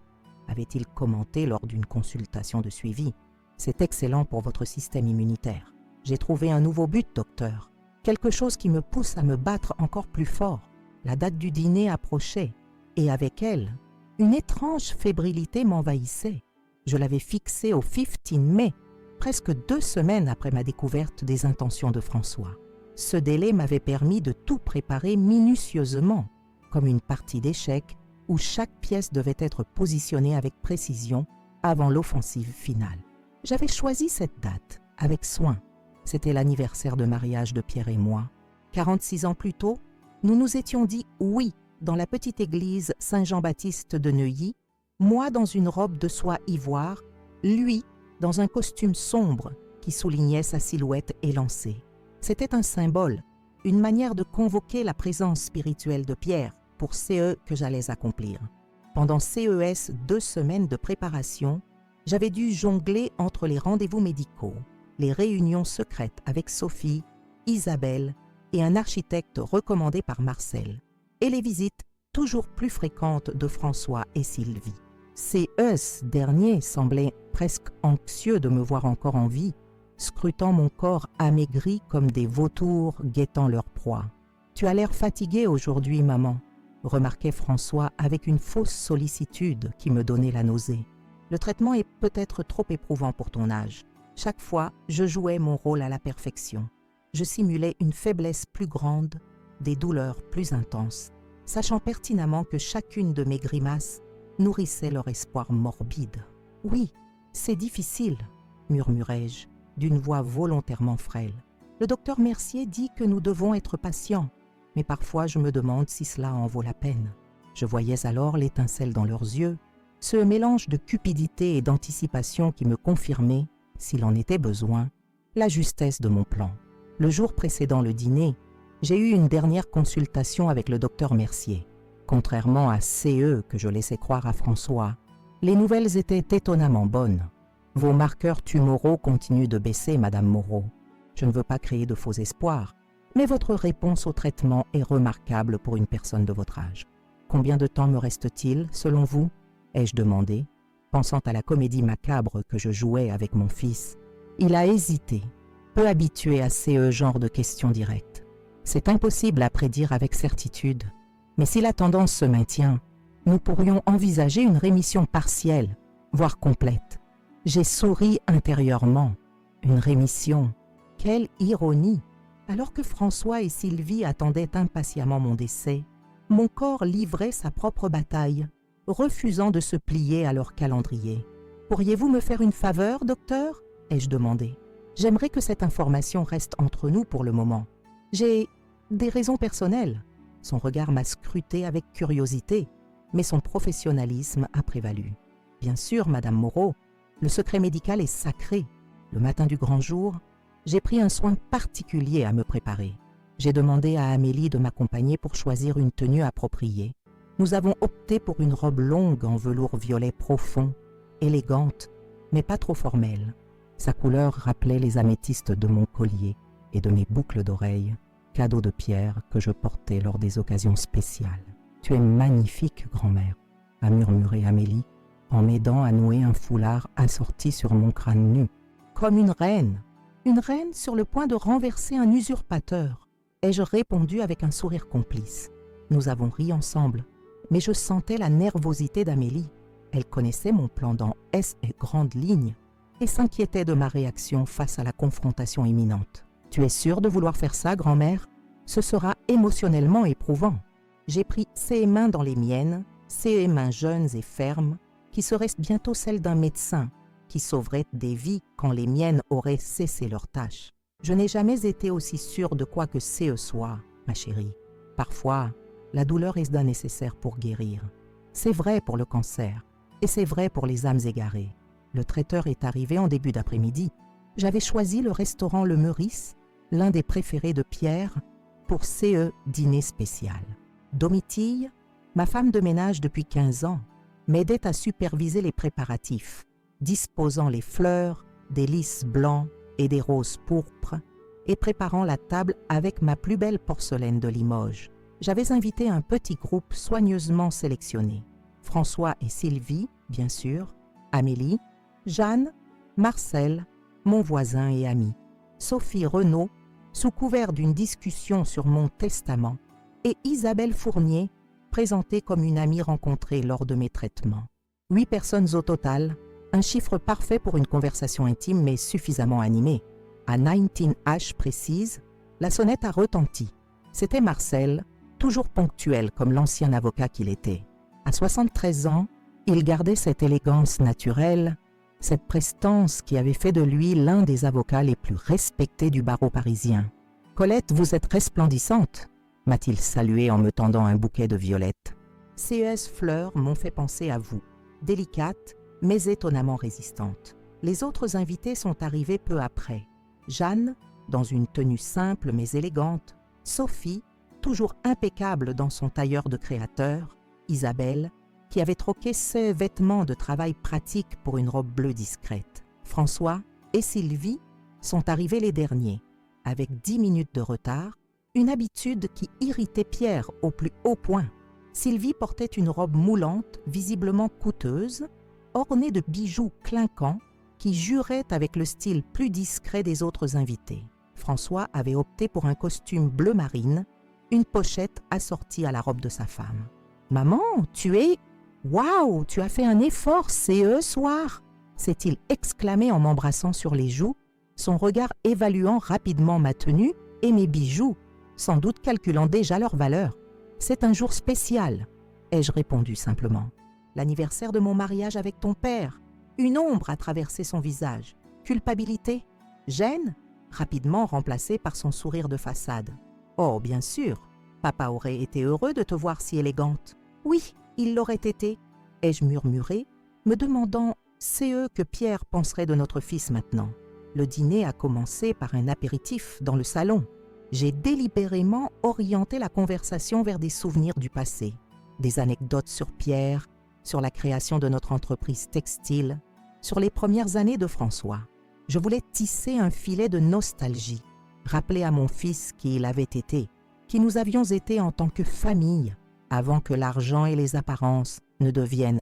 avait-il commenté lors d'une consultation de suivi. C'est excellent pour votre système immunitaire. J'ai trouvé un nouveau but, docteur. Quelque chose qui me pousse à me battre encore plus fort. La date du dîner approchait, et avec elle, une étrange fébrilité m'envahissait. Je l'avais fixée au 15 mai, presque 2 semaines après ma découverte des intentions de François. Ce délai m'avait permis de tout préparer minutieusement, comme une partie d'échecs où chaque pièce devait être positionnée avec précision avant l'offensive finale. J'avais choisi cette date avec soin. C'était l'anniversaire de mariage de Pierre et moi. 46 ans plus tôt, nous nous étions dit oui dans la petite église Saint-Jean-Baptiste de Neuilly, moi dans une robe de soie ivoire, lui dans un costume sombre qui soulignait sa silhouette élancée. C'était un symbole, une manière de convoquer la présence spirituelle de Pierre pour CE que j'allais accomplir. Pendant CES 2 semaines de préparation, j'avais dû jongler entre les rendez-vous médicaux, les réunions secrètes avec Sophie, Isabelle et un architecte recommandé par Marcel, et les visites toujours plus fréquentes de François et Sylvie. Ces derniers semblaient presque anxieux de me voir encore en vie, scrutant mon corps amaigri comme des vautours guettant leur proie. « Tu as l'air fatiguée aujourd'hui, maman », remarquait François avec une fausse sollicitude qui me donnait la nausée. « Le traitement est peut-être trop éprouvant pour ton âge. Chaque fois, je jouais mon rôle à la perfection. Je simulais une faiblesse plus grande, des douleurs plus intenses, sachant pertinemment que chacune de mes grimaces nourrissait leur espoir morbide. Oui, c'est difficile, murmurai-je, d'une voix volontairement frêle. Le docteur Mercier dit que nous devons être patients, mais parfois je me demande si cela en vaut la peine. Je voyais alors l'étincelle dans leurs yeux, ce mélange de cupidité et d'anticipation qui me confirmait, s'il en était besoin, la justesse de mon plan. Le jour précédant le dîner, j'ai eu une dernière consultation avec le docteur Mercier. Contrairement à CE que je laissais croire à François, les nouvelles étaient étonnamment bonnes. Vos marqueurs tumoraux continuent de baisser, Madame Moreau. Je ne veux pas créer de faux espoirs, mais votre réponse au traitement est remarquable pour une personne de votre âge. Combien de temps me reste-t-il, selon vous ? Ai-je demandé, pensant à la comédie macabre que je jouais avec mon fils. Il a hésité, peu habitué à ce genre de questions directes. C'est impossible à prédire avec certitude, mais si la tendance se maintient, nous pourrions envisager une rémission partielle, voire complète. J'ai souri intérieurement. Une rémission. Quelle ironie! Alors que François et Sylvie attendaient impatiemment mon décès, mon corps livrait sa propre bataille, refusant de se plier à leur calendrier. « Pourriez-vous me faire une faveur, docteur ?» ai-je demandé. « J'aimerais que cette information reste entre nous pour le moment. J'ai des raisons personnelles. » Son regard m'a scruté avec curiosité, mais son professionnalisme a prévalu. « Bien sûr, Madame Moreau, le secret médical est sacré. Le matin du grand jour, j'ai pris un soin particulier à me préparer. J'ai demandé à Amélie de m'accompagner pour choisir une tenue appropriée. Nous avons opté pour une robe longue en velours violet profond, élégante, mais pas trop formelle. Sa couleur rappelait les améthystes de mon collier et de mes boucles d'oreilles, cadeaux de pierre que je portais lors des occasions spéciales. « Tu es magnifique, grand-mère », a murmuré Amélie, en m'aidant à nouer un foulard assorti sur mon crâne nu. « Comme une reine sur le point de renverser un usurpateur », ai-je répondu avec un sourire complice. Nous avons ri ensemble, mais je sentais la nervosité d'Amélie. Elle connaissait mon plan dans S et grandes lignes et s'inquiétait de ma réaction face à la confrontation imminente. « Tu es sûre de vouloir faire ça, grand-mère ? Ce sera émotionnellement éprouvant. » J'ai pris ses mains dans les miennes, ses mains jeunes et fermes, qui seraient bientôt celles d'un médecin, qui sauverait des vies quand les miennes auraient cessé leur tâche. Je n'ai jamais été aussi sûre de quoi que ce soit, ma chérie. Parfois, la douleur est d'un nécessaire pour guérir. C'est vrai pour le cancer, et c'est vrai pour les âmes égarées. Le traiteur est arrivé en début d'après-midi. J'avais choisi le restaurant Le Meurice, l'un des préférés de Pierre, pour ce dîner spécial. Domitille, ma femme de ménage depuis 15 ans, m'aidait à superviser les préparatifs, disposant les fleurs, des lys blancs et des roses pourpres, et préparant la table avec ma plus belle porcelaine de Limoges. J'avais invité un petit groupe soigneusement sélectionné. François et Sylvie, bien sûr, Amélie, Jeanne, Marcel, mon voisin et ami, Sophie Renaud, sous couvert d'une discussion sur mon testament, et Isabelle Fournier, présentée comme une amie rencontrée lors de mes traitements. 8 personnes au total, un chiffre parfait pour une conversation intime mais suffisamment animée. À 19H précise, la sonnette a retenti. C'était Marcel, toujours ponctuel comme l'ancien avocat qu'il était. À 73 ans, il gardait cette élégance naturelle, cette prestance qui avait fait de lui l'un des avocats les plus respectés du barreau parisien. « Colette, vous êtes resplendissante !» m'a-t-il salué en me tendant un bouquet de violettes. Ces fleurs m'ont fait penser à vous, délicates mais étonnamment résistantes. Les autres invités sont arrivés peu après. Jeanne, dans une tenue simple mais élégante, Sophie, toujours impeccable dans son tailleur de créateur, Isabelle, qui avait troqué ses vêtements de travail pratiques pour une robe bleue discrète. François et Sylvie sont arrivés les derniers, avec 10 minutes de retard, une habitude qui irritait Pierre au plus haut point. Sylvie portait une robe moulante, visiblement coûteuse, ornée de bijoux clinquants qui juraient avec le style plus discret des autres invités. François avait opté pour un costume bleu marine, une pochette assortie à la robe de sa femme. « Maman, tu es... Waouh, tu as fait un effort, ce soir !» s'est-il exclamé en m'embrassant sur les joues, son regard évaluant rapidement ma tenue et mes bijoux, sans doute calculant déjà leur valeur. « C'est un jour spécial », ai-je répondu simplement. « L'anniversaire de mon mariage avec ton père. » Une ombre a traversé son visage. Culpabilité? Gêne? Rapidement remplacée par son sourire de façade. Oh, bien sûr, papa aurait été heureux de te voir si élégante. Oui, il l'aurait été, ai-je murmuré, me demandant c'est eux que Pierre penserait de notre fils maintenant. Le dîner a commencé par un apéritif dans le salon. J'ai délibérément orienté la conversation vers des souvenirs du passé, des anecdotes sur Pierre, sur la création de notre entreprise textile, sur les premières années de François. Je voulais tisser un filet de nostalgie, rappeler à mon fils qui il avait été, qui nous avions été en tant que famille, avant que l'argent et les apparences ne deviennent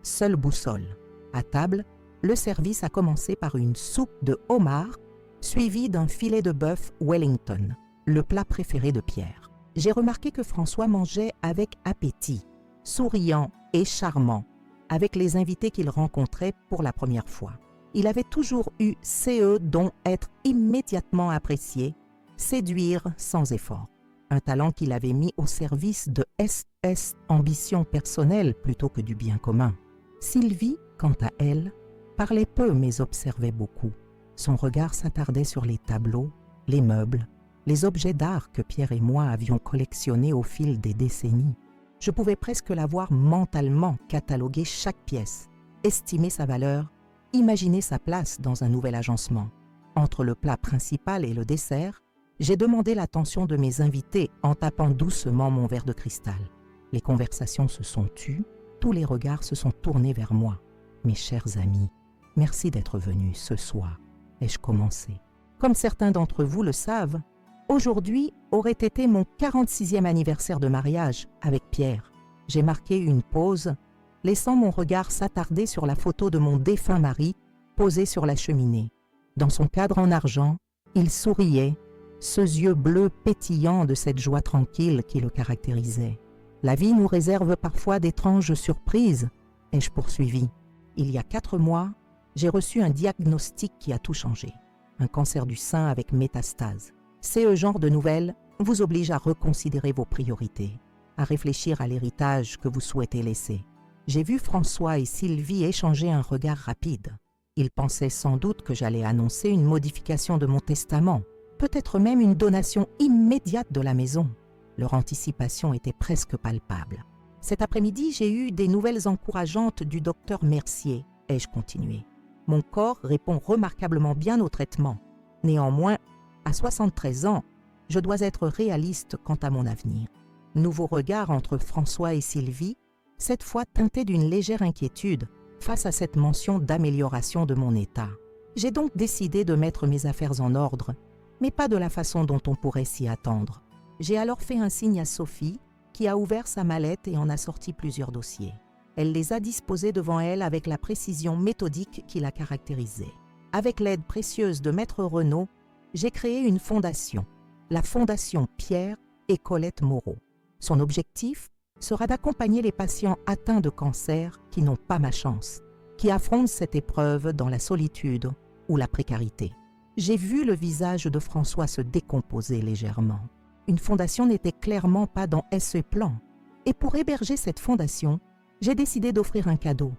seule boussole. À table, le service a commencé par une soupe de homard, suivie d'un filet de bœuf Wellington, le plat préféré de Pierre. J'ai remarqué que François mangeait avec appétit, souriant et charmant, avec les invités qu'il rencontrait pour la première fois. Il avait toujours eu CE dont être immédiatement apprécié, séduire sans effort. Un talent qu'il avait mis au service de ambition personnelle plutôt que du bien commun. Sylvie, quant à elle, parlait peu mais observait beaucoup. Son regard s'attardait sur les tableaux, les meubles, les objets d'art que Pierre et moi avions collectionnés au fil des décennies. Je pouvais presque la voir mentalement cataloguer chaque pièce, estimer sa valeur, imaginer sa place dans un nouvel agencement. Entre le plat principal et le dessert, j'ai demandé l'attention de mes invités en tapant doucement mon verre de cristal. Les conversations se sont tues, tous les regards se sont tournés vers moi. Mes chers amis, merci d'être venus ce soir, ai-je commencé. Comme certains d'entre vous le savent, aujourd'hui aurait été mon 46e anniversaire de mariage avec Pierre. J'ai marqué une pause, laissant mon regard s'attarder sur la photo de mon défunt mari posée sur la cheminée. Dans son cadre en argent, il souriait, ce yeux bleus pétillants de cette joie tranquille qui le caractérisait. La vie nous réserve parfois d'étranges surprises, ai-je poursuivi. Il y a 4 mois, j'ai reçu un diagnostic qui a tout changé. Un cancer du sein avec métastase. Ce genre de nouvelles vous oblige à reconsidérer vos priorités, à réfléchir à l'héritage que vous souhaitez laisser. J'ai vu François et Sylvie échanger un regard rapide. Ils pensaient sans doute que j'allais annoncer une modification de mon testament, peut-être même une donation immédiate de la maison. Leur anticipation était presque palpable. Cet après-midi, j'ai eu des nouvelles encourageantes du docteur Mercier, ai-je continué. Mon corps répond remarquablement bien au traitement. Néanmoins, à 73 ans, je dois être réaliste quant à mon avenir. Nouveau regard entre François et Sylvie, cette fois teinté d'une légère inquiétude face à cette mention d'amélioration de mon état. J'ai donc décidé de mettre mes affaires en ordre, mais pas de la façon dont on pourrait s'y attendre. J'ai alors fait un signe à Sophie, qui a ouvert sa mallette et en a sorti plusieurs dossiers. Elle les a disposés devant elle avec la précision méthodique qui la caractérisait. Avec l'aide précieuse de Maître Renaud, j'ai créé une fondation, la Fondation Pierre et Colette Moreau. Son objectif sera d'accompagner les patients atteints de cancer qui n'ont pas ma chance, qui affrontent cette épreuve dans la solitude ou la précarité. J'ai vu le visage de François se décomposer légèrement. Une fondation n'était clairement pas dans ce plan. Et pour héberger cette fondation, j'ai décidé d'offrir un cadeau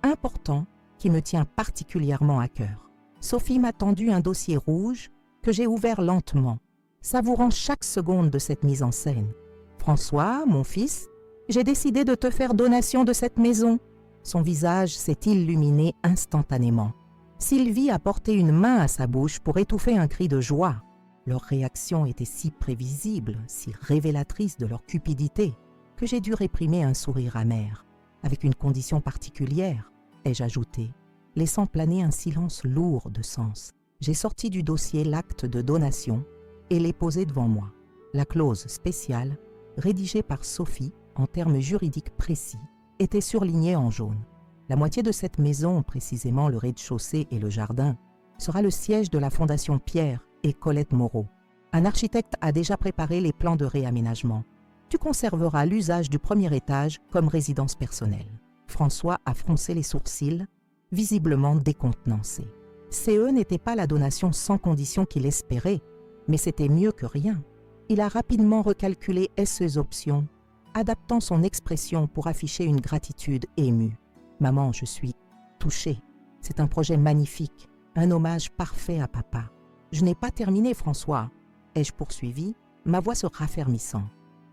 important qui me tient particulièrement à cœur. Sophie m'a tendu un dossier rouge que j'ai ouvert lentement, savourant chaque seconde de cette mise en scène. François, mon fils, j'ai décidé de te faire donation de cette maison. Son visage s'est illuminé instantanément. Sylvie a porté une main à sa bouche pour étouffer un cri de joie. Leur réaction était si prévisible, si révélatrice de leur cupidité, que j'ai dû réprimer un sourire amer. Avec une condition particulière, ai-je ajouté, laissant planer un silence lourd de sens. J'ai sorti du dossier l'acte de donation et l'ai posé devant moi. La clause spéciale, rédigée par Sophie en termes juridiques précis, était surlignée en jaune. La moitié de cette maison, précisément le rez-de-chaussée et le jardin, sera le siège de la Fondation Pierre et Colette Moreau. Un architecte a déjà préparé les plans de réaménagement. Tu conserveras l'usage du premier étage comme résidence personnelle. François a froncé les sourcils, visiblement décontenancé. CE n'était pas la donation sans condition qu'il espérait, mais c'était mieux que rien. Il a rapidement recalculé ses options, adaptant son expression pour afficher une gratitude émue. « Maman, je suis touchée. C'est un projet magnifique, un hommage parfait à papa. Je n'ai pas terminé, François, ai-je poursuivi, ma voix se raffermissant.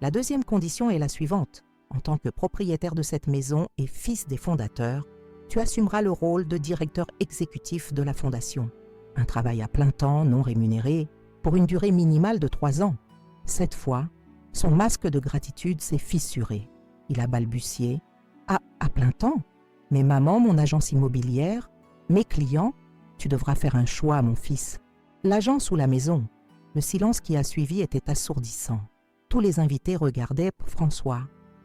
La deuxième condition est la suivante. En tant que propriétaire de cette maison et fils des fondateurs, tu assumeras le rôle de directeur exécutif de la fondation. Un travail à plein temps, non rémunéré, pour une durée minimale de 3 ans. Cette fois, son masque de gratitude s'est fissuré. Il a balbutié. « Ah, à plein temps? Mais maman, mon agence immobilière, mes clients, tu devras faire un choix, mon fils. L'agence ou la maison ?» Le silence qui a suivi était assourdissant. Tous les invités regardaient François,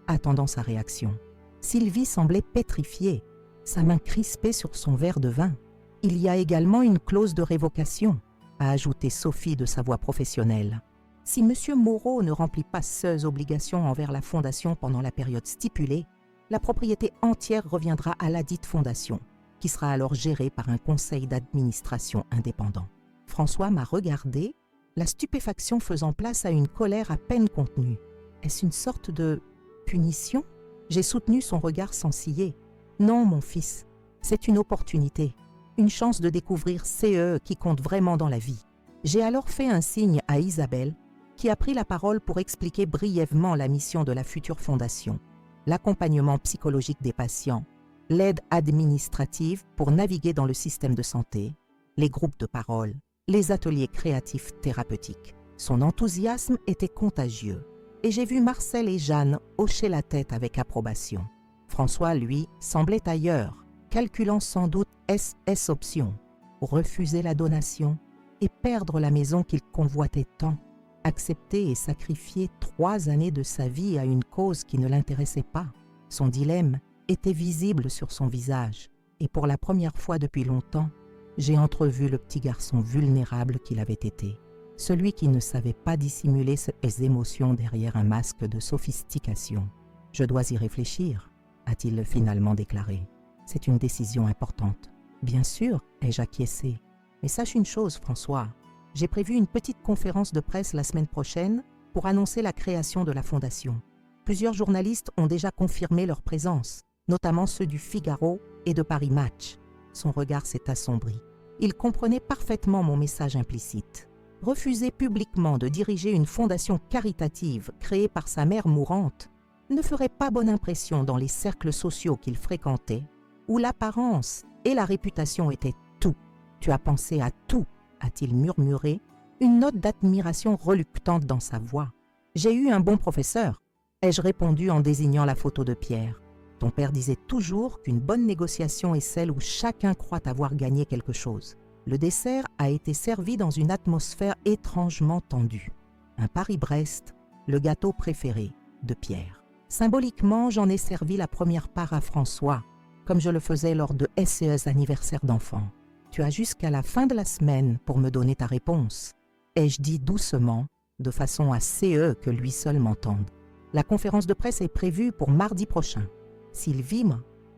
attendant sa réaction. Sylvie semblait pétrifiée, sa main crispée sur son verre de vin. « Il y a également une clause de révocation », a ajouté Sophie de sa voix professionnelle. « Si M. Moreau ne remplit pas ses obligations envers la fondation pendant la période stipulée, la propriété entière reviendra à ladite fondation, qui sera alors gérée par un conseil d'administration indépendant. » François m'a regardé, la stupéfaction faisant place à une colère à peine contenue. Est-ce une sorte de punition? J'ai soutenu son regard sans ciller. Non, mon fils, c'est une opportunité, une chance de découvrir CE qui compte vraiment dans la vie. J'ai alors fait un signe à Isabelle, qui a pris la parole pour expliquer brièvement la mission de la future fondation, l'accompagnement psychologique des patients, l'aide administrative pour naviguer dans le système de santé, les groupes de parole, les ateliers créatifs thérapeutiques. Son enthousiasme était contagieux et j'ai vu Marcel et Jeanne hocher la tête avec approbation. François, lui, semblait ailleurs, calculant sans doute SS option, refuser la donation et perdre la maison qu'il convoitait tant, accepter et sacrifier 3 années de sa vie à une cause qui ne l'intéressait pas. Son dilemme était visible sur son visage et pour la première fois depuis longtemps, j'ai entrevu le petit garçon vulnérable qu'il avait été, celui qui ne savait pas dissimuler ses émotions derrière un masque de sophistication. « Je dois y réfléchir », a-t-il finalement déclaré. « C'est une décision importante. »« Bien sûr, ai-je acquiescé. Mais sache une chose, François, j'ai prévu une petite conférence de presse la semaine prochaine pour annoncer la création de la fondation. Plusieurs journalistes ont déjà confirmé leur présence, notamment ceux du Figaro et de Paris Match. » Son regard s'est assombri. Il comprenait parfaitement mon message implicite. Refuser publiquement de diriger une fondation caritative créée par sa mère mourante ne ferait pas bonne impression dans les cercles sociaux qu'il fréquentait, où l'apparence et la réputation étaient tout. « Tu as pensé à tout », a-t-il murmuré, une note d'admiration reluctante dans sa voix. « J'ai eu un bon professeur », ai-je répondu en désignant la photo de Pierre. Ton père disait toujours qu'une bonne négociation est celle où chacun croit avoir gagné quelque chose. Le dessert a été servi dans une atmosphère étrangement tendue. Un Paris-Brest, le gâteau préféré de Pierre. Symboliquement, j'en ai servi la première part à François, comme je le faisais lors de SES anniversaire d'enfants. Tu as jusqu'à la fin de la semaine pour me donner ta réponse, ai-je dit doucement, de façon à CE que lui seul m'entende. La conférence de presse est prévue pour mardi prochain. Sylvie,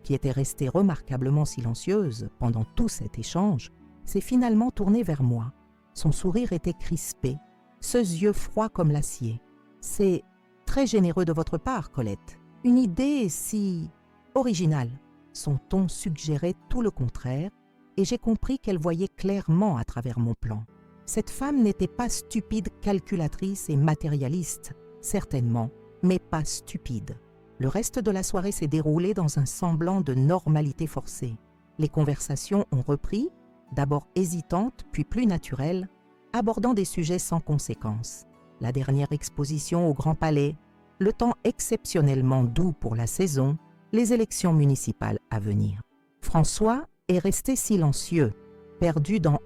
qui était restée remarquablement silencieuse pendant tout cet échange, s'est finalement tournée vers moi. Son sourire était crispé, ses yeux froids comme l'acier. « C'est très généreux de votre part, Colette. Une idée si originale. » Son ton suggérait tout le contraire, et j'ai compris qu'elle voyait clairement à travers mon plan. Cette femme n'était pas stupide, calculatrice et matérialiste, certainement, mais pas stupide. Le reste de la soirée s'est déroulé dans un semblant de normalité forcée. Les conversations ont repris, d'abord hésitantes, puis plus naturelles, abordant des sujets sans conséquence. La dernière exposition au Grand Palais, le temps exceptionnellement doux pour la saison, les élections municipales à venir. François est resté silencieux, perdu dans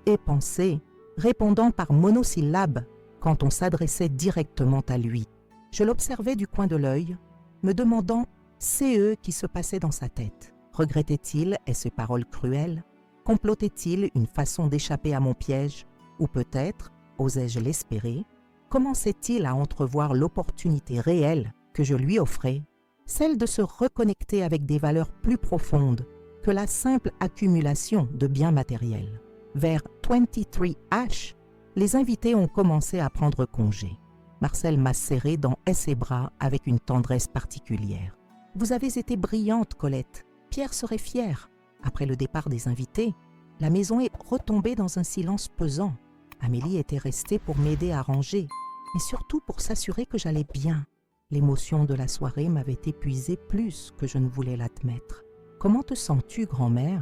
et pensée, répondant par monosyllabes quand on s'adressait directement à lui. Je l'observais du coin de l'œil, me demandant CE qui se passait dans sa tête. Regrettait-il ces paroles cruelles? Complotait-il une façon d'échapper à mon piège? Ou peut-être, osais-je l'espérer, commençait-il à entrevoir l'opportunité réelle que je lui offrais, celle de se reconnecter avec des valeurs plus profondes que la simple accumulation de biens matériels. Vers 23H, les invités ont commencé à prendre congé. Marcel m'a serré dans ses bras avec une tendresse particulière. « Vous avez été brillante, Colette. Pierre serait fier », Après le départ des invités, la maison est retombée dans un silence pesant. Amélie était restée pour m'aider à ranger, mais surtout pour s'assurer que j'allais bien. L'émotion de la soirée m'avait épuisé plus que je ne voulais l'admettre. « Comment te sens-tu, grand-mère »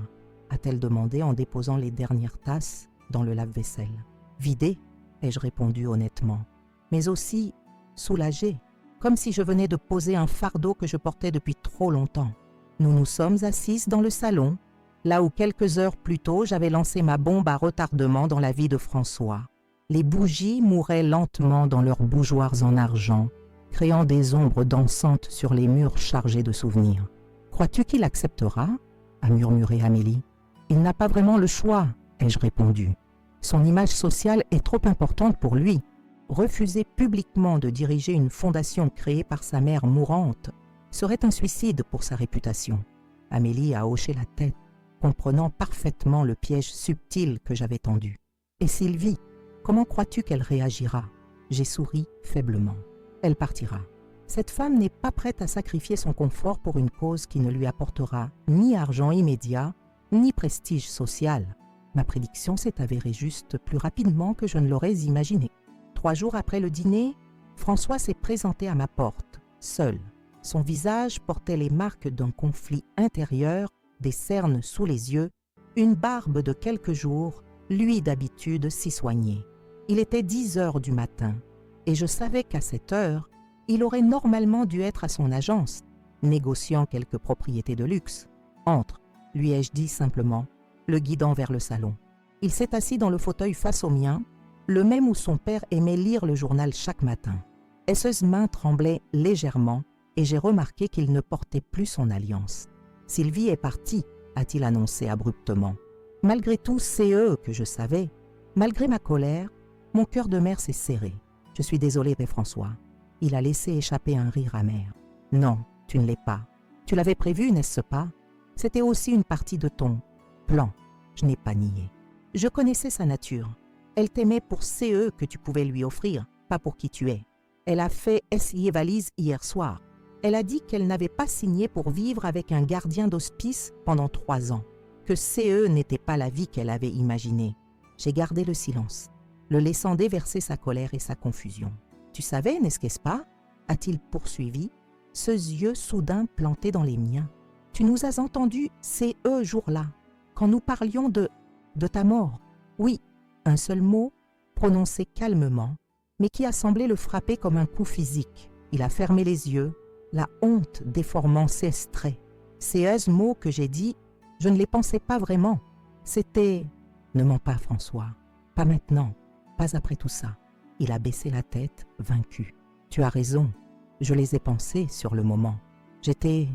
a-t-elle demandé en déposant les dernières tasses dans le lave-vaisselle. « Vidée » ai-je répondu honnêtement, mais aussi soulagée, comme si je venais de poser un fardeau que je portais depuis trop longtemps. Nous nous sommes assises dans le salon, là où quelques heures plus tôt j'avais lancé ma bombe à retardement dans la vie de François. Les bougies mouraient lentement dans leurs bougeoirs en argent, créant des ombres dansantes sur les murs chargés de souvenirs. « Crois-tu qu'il acceptera » a murmuré Amélie. « Il n'a pas vraiment le choix » ai-je répondu. Son image sociale est trop importante pour lui. Refuser publiquement de diriger une fondation créée par sa mère mourante serait un suicide pour sa réputation. Amélie a hoché la tête, comprenant parfaitement le piège subtil que j'avais tendu. « Et Sylvie, comment crois-tu qu'elle réagira » J'ai souri faiblement. « Elle partira. Cette femme n'est pas prête à sacrifier son confort pour une cause qui ne lui apportera ni argent immédiat, ni prestige social. » Ma prédiction s'est avérée juste plus rapidement que je ne l'aurais imaginé. 3 jours après le dîner, François s'est présenté à ma porte, seul. Son visage portait les marques d'un conflit intérieur, des cernes sous les yeux, une barbe de quelques jours, lui d'habitude si soigné. Il était 10 heures du matin, et je savais qu'à cette heure, il aurait normalement dû être à son agence, négociant quelques propriétés de luxe. « Entre », lui ai-je dit simplement, le guidant vers le salon. Il s'est assis dans le fauteuil face au mien, le même où son père aimait lire le journal chaque matin. Ses mains tremblaient légèrement et j'ai remarqué qu'il ne portait plus son alliance. « Sylvie est partie », a-t-il annoncé abruptement. Malgré tout CE que je savais, malgré ma colère, mon cœur de mère s'est serré. « Je suis désolée, Père François. » Il a laissé échapper un rire amer. « Non, tu ne l'es pas. Tu l'avais prévu, n'est-ce pas? C'était aussi une partie de ton plan. » Je n'ai pas nié. Je connaissais sa nature. Elle t'aimait pour CE que tu pouvais lui offrir, pas pour qui tu es. Elle a fait essayer valise hier soir. Elle a dit qu'elle n'avait pas signé pour vivre avec un gardien d'hospice pendant 3 ans, que CE n'était pas la vie qu'elle avait imaginée. J'ai gardé le silence, le laissant déverser sa colère et sa confusion. « Tu savais, n'est-ce pas » a-t-il poursuivi, ses yeux soudain plantés dans les miens. « Tu nous as entendus ces jours-là, quand nous parlions de ta mort. Oui, un seul mot, prononcé calmement, mais qui a semblé le frapper comme un coup physique. Il a fermé les yeux, la honte déformant ses traits. Ces mots que j'ai dit, je ne les pensais pas vraiment. C'était « Ne mens pas, François. Pas maintenant. Pas après tout ça. » Il a baissé la tête, vaincu. « Tu as raison. Je les ai pensés sur le moment. J'étais,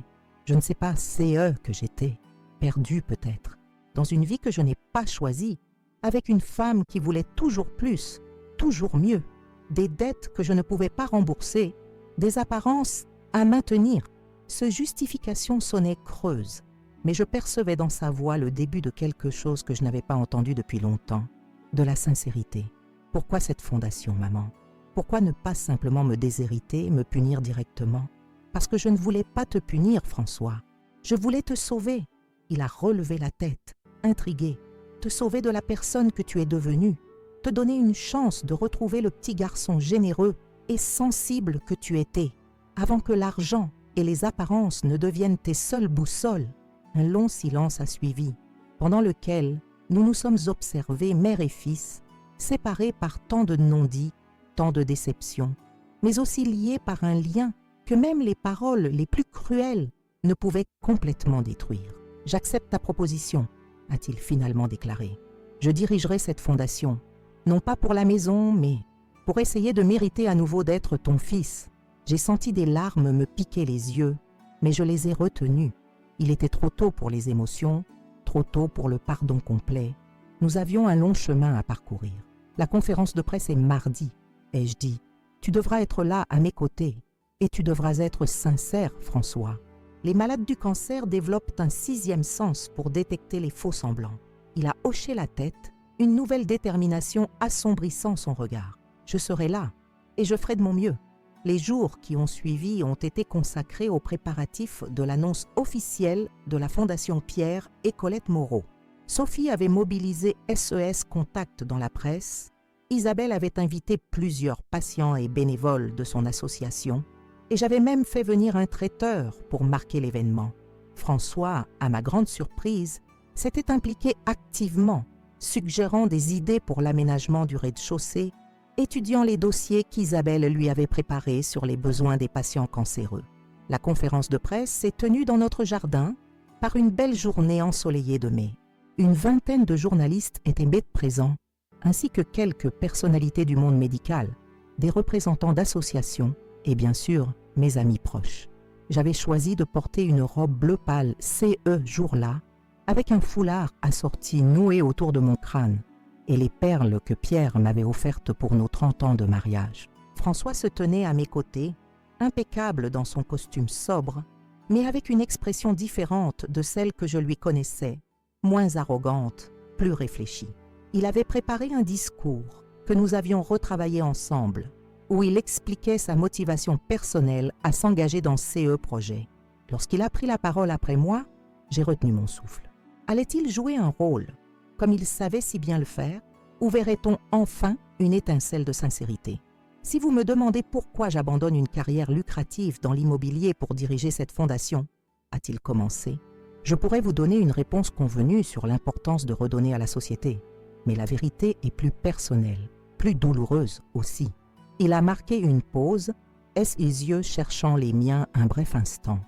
je ne sais pas, CE que j'étais. Perdu peut-être. Dans une vie que je n'ai pas choisie, avec une femme qui voulait toujours plus, toujours mieux, des dettes que je ne pouvais pas rembourser, des apparences à maintenir. » Ce justification sonnait creuse, mais je percevais dans sa voix le début de quelque chose que je n'avais pas entendu depuis longtemps, de la sincérité. « Pourquoi cette fondation, maman? Pourquoi ne pas simplement me déshériter, me punir directement? Parce que je ne voulais pas te punir, François. Je voulais te sauver. » Il a relevé la tête, intrigué, te sauver de la personne que tu es devenue, te donner une chance de retrouver le petit garçon généreux et sensible que tu étais, avant que l'argent et les apparences ne deviennent tes seules boussoles. Un long silence a suivi, pendant lequel nous nous sommes observés, mère et fils, séparés par tant de non-dits, tant de déceptions, mais aussi liés par un lien que même les paroles les plus cruelles ne pouvaient complètement détruire. « J'accepte ta proposition », a-t-il finalement déclaré. « Je dirigerai cette fondation, non pas pour la maison, mais pour essayer de mériter à nouveau d'être ton fils. » J'ai senti des larmes me piquer les yeux, mais je les ai retenues. Il était trop tôt pour les émotions, trop tôt pour le pardon complet. Nous avions un long chemin à parcourir. La conférence de presse est mardi, ai-je dit. Tu devras être là à mes côtés, et tu devras être sincère, François. Les malades du cancer développent un 6e sens pour détecter les faux semblants. Il a hoché la tête, une nouvelle détermination assombrissant son regard. Je serai là, et je ferai de mon mieux. Les jours qui ont suivi ont été consacrés aux préparatifs de l'annonce officielle de la Fondation Pierre et Colette Moreau. Sophie avait mobilisé SES Contact dans la presse, Isabelle avait invité plusieurs patients et bénévoles de son association, et j'avais même fait venir un traiteur pour marquer l'événement. François, à ma grande surprise, s'était impliqué activement, suggérant des idées pour l'aménagement du rez-de-chaussée, étudiant les dossiers qu'Isabelle lui avait préparés sur les besoins des patients cancéreux. La conférence de presse s'est tenue dans notre jardin par une belle journée ensoleillée de mai. Une vingtaine de journalistes étaient présents, ainsi que quelques personnalités du monde médical, des représentants d'associations et bien sûr mes amis proches. J'avais choisi de porter une robe bleu pâle CE jour-là, avec un foulard assorti noué autour de mon crâne et les perles que Pierre m'avait offertes pour nos 30 ans de mariage. François se tenait à mes côtés, impeccable dans son costume sobre, mais avec une expression différente de celle que je lui connaissais, moins arrogante, plus réfléchie. Il avait préparé un discours que nous avions retravaillé ensemble, où il expliquait sa motivation personnelle à s'engager dans CE Projet. Lorsqu'il a pris la parole après moi, j'ai retenu mon souffle. Allait-il jouer un rôle, comme il savait si bien le faire, ou verrait-on enfin une étincelle de sincérité? Si vous me demandez pourquoi j'abandonne une carrière lucrative dans l'immobilier pour diriger cette fondation, a-t-il commencé, je pourrais vous donner une réponse convenue sur l'importance de redonner à la société. Mais la vérité est plus personnelle, plus douloureuse aussi. Il a marqué une pause, et ses yeux cherchant les miens un bref instant.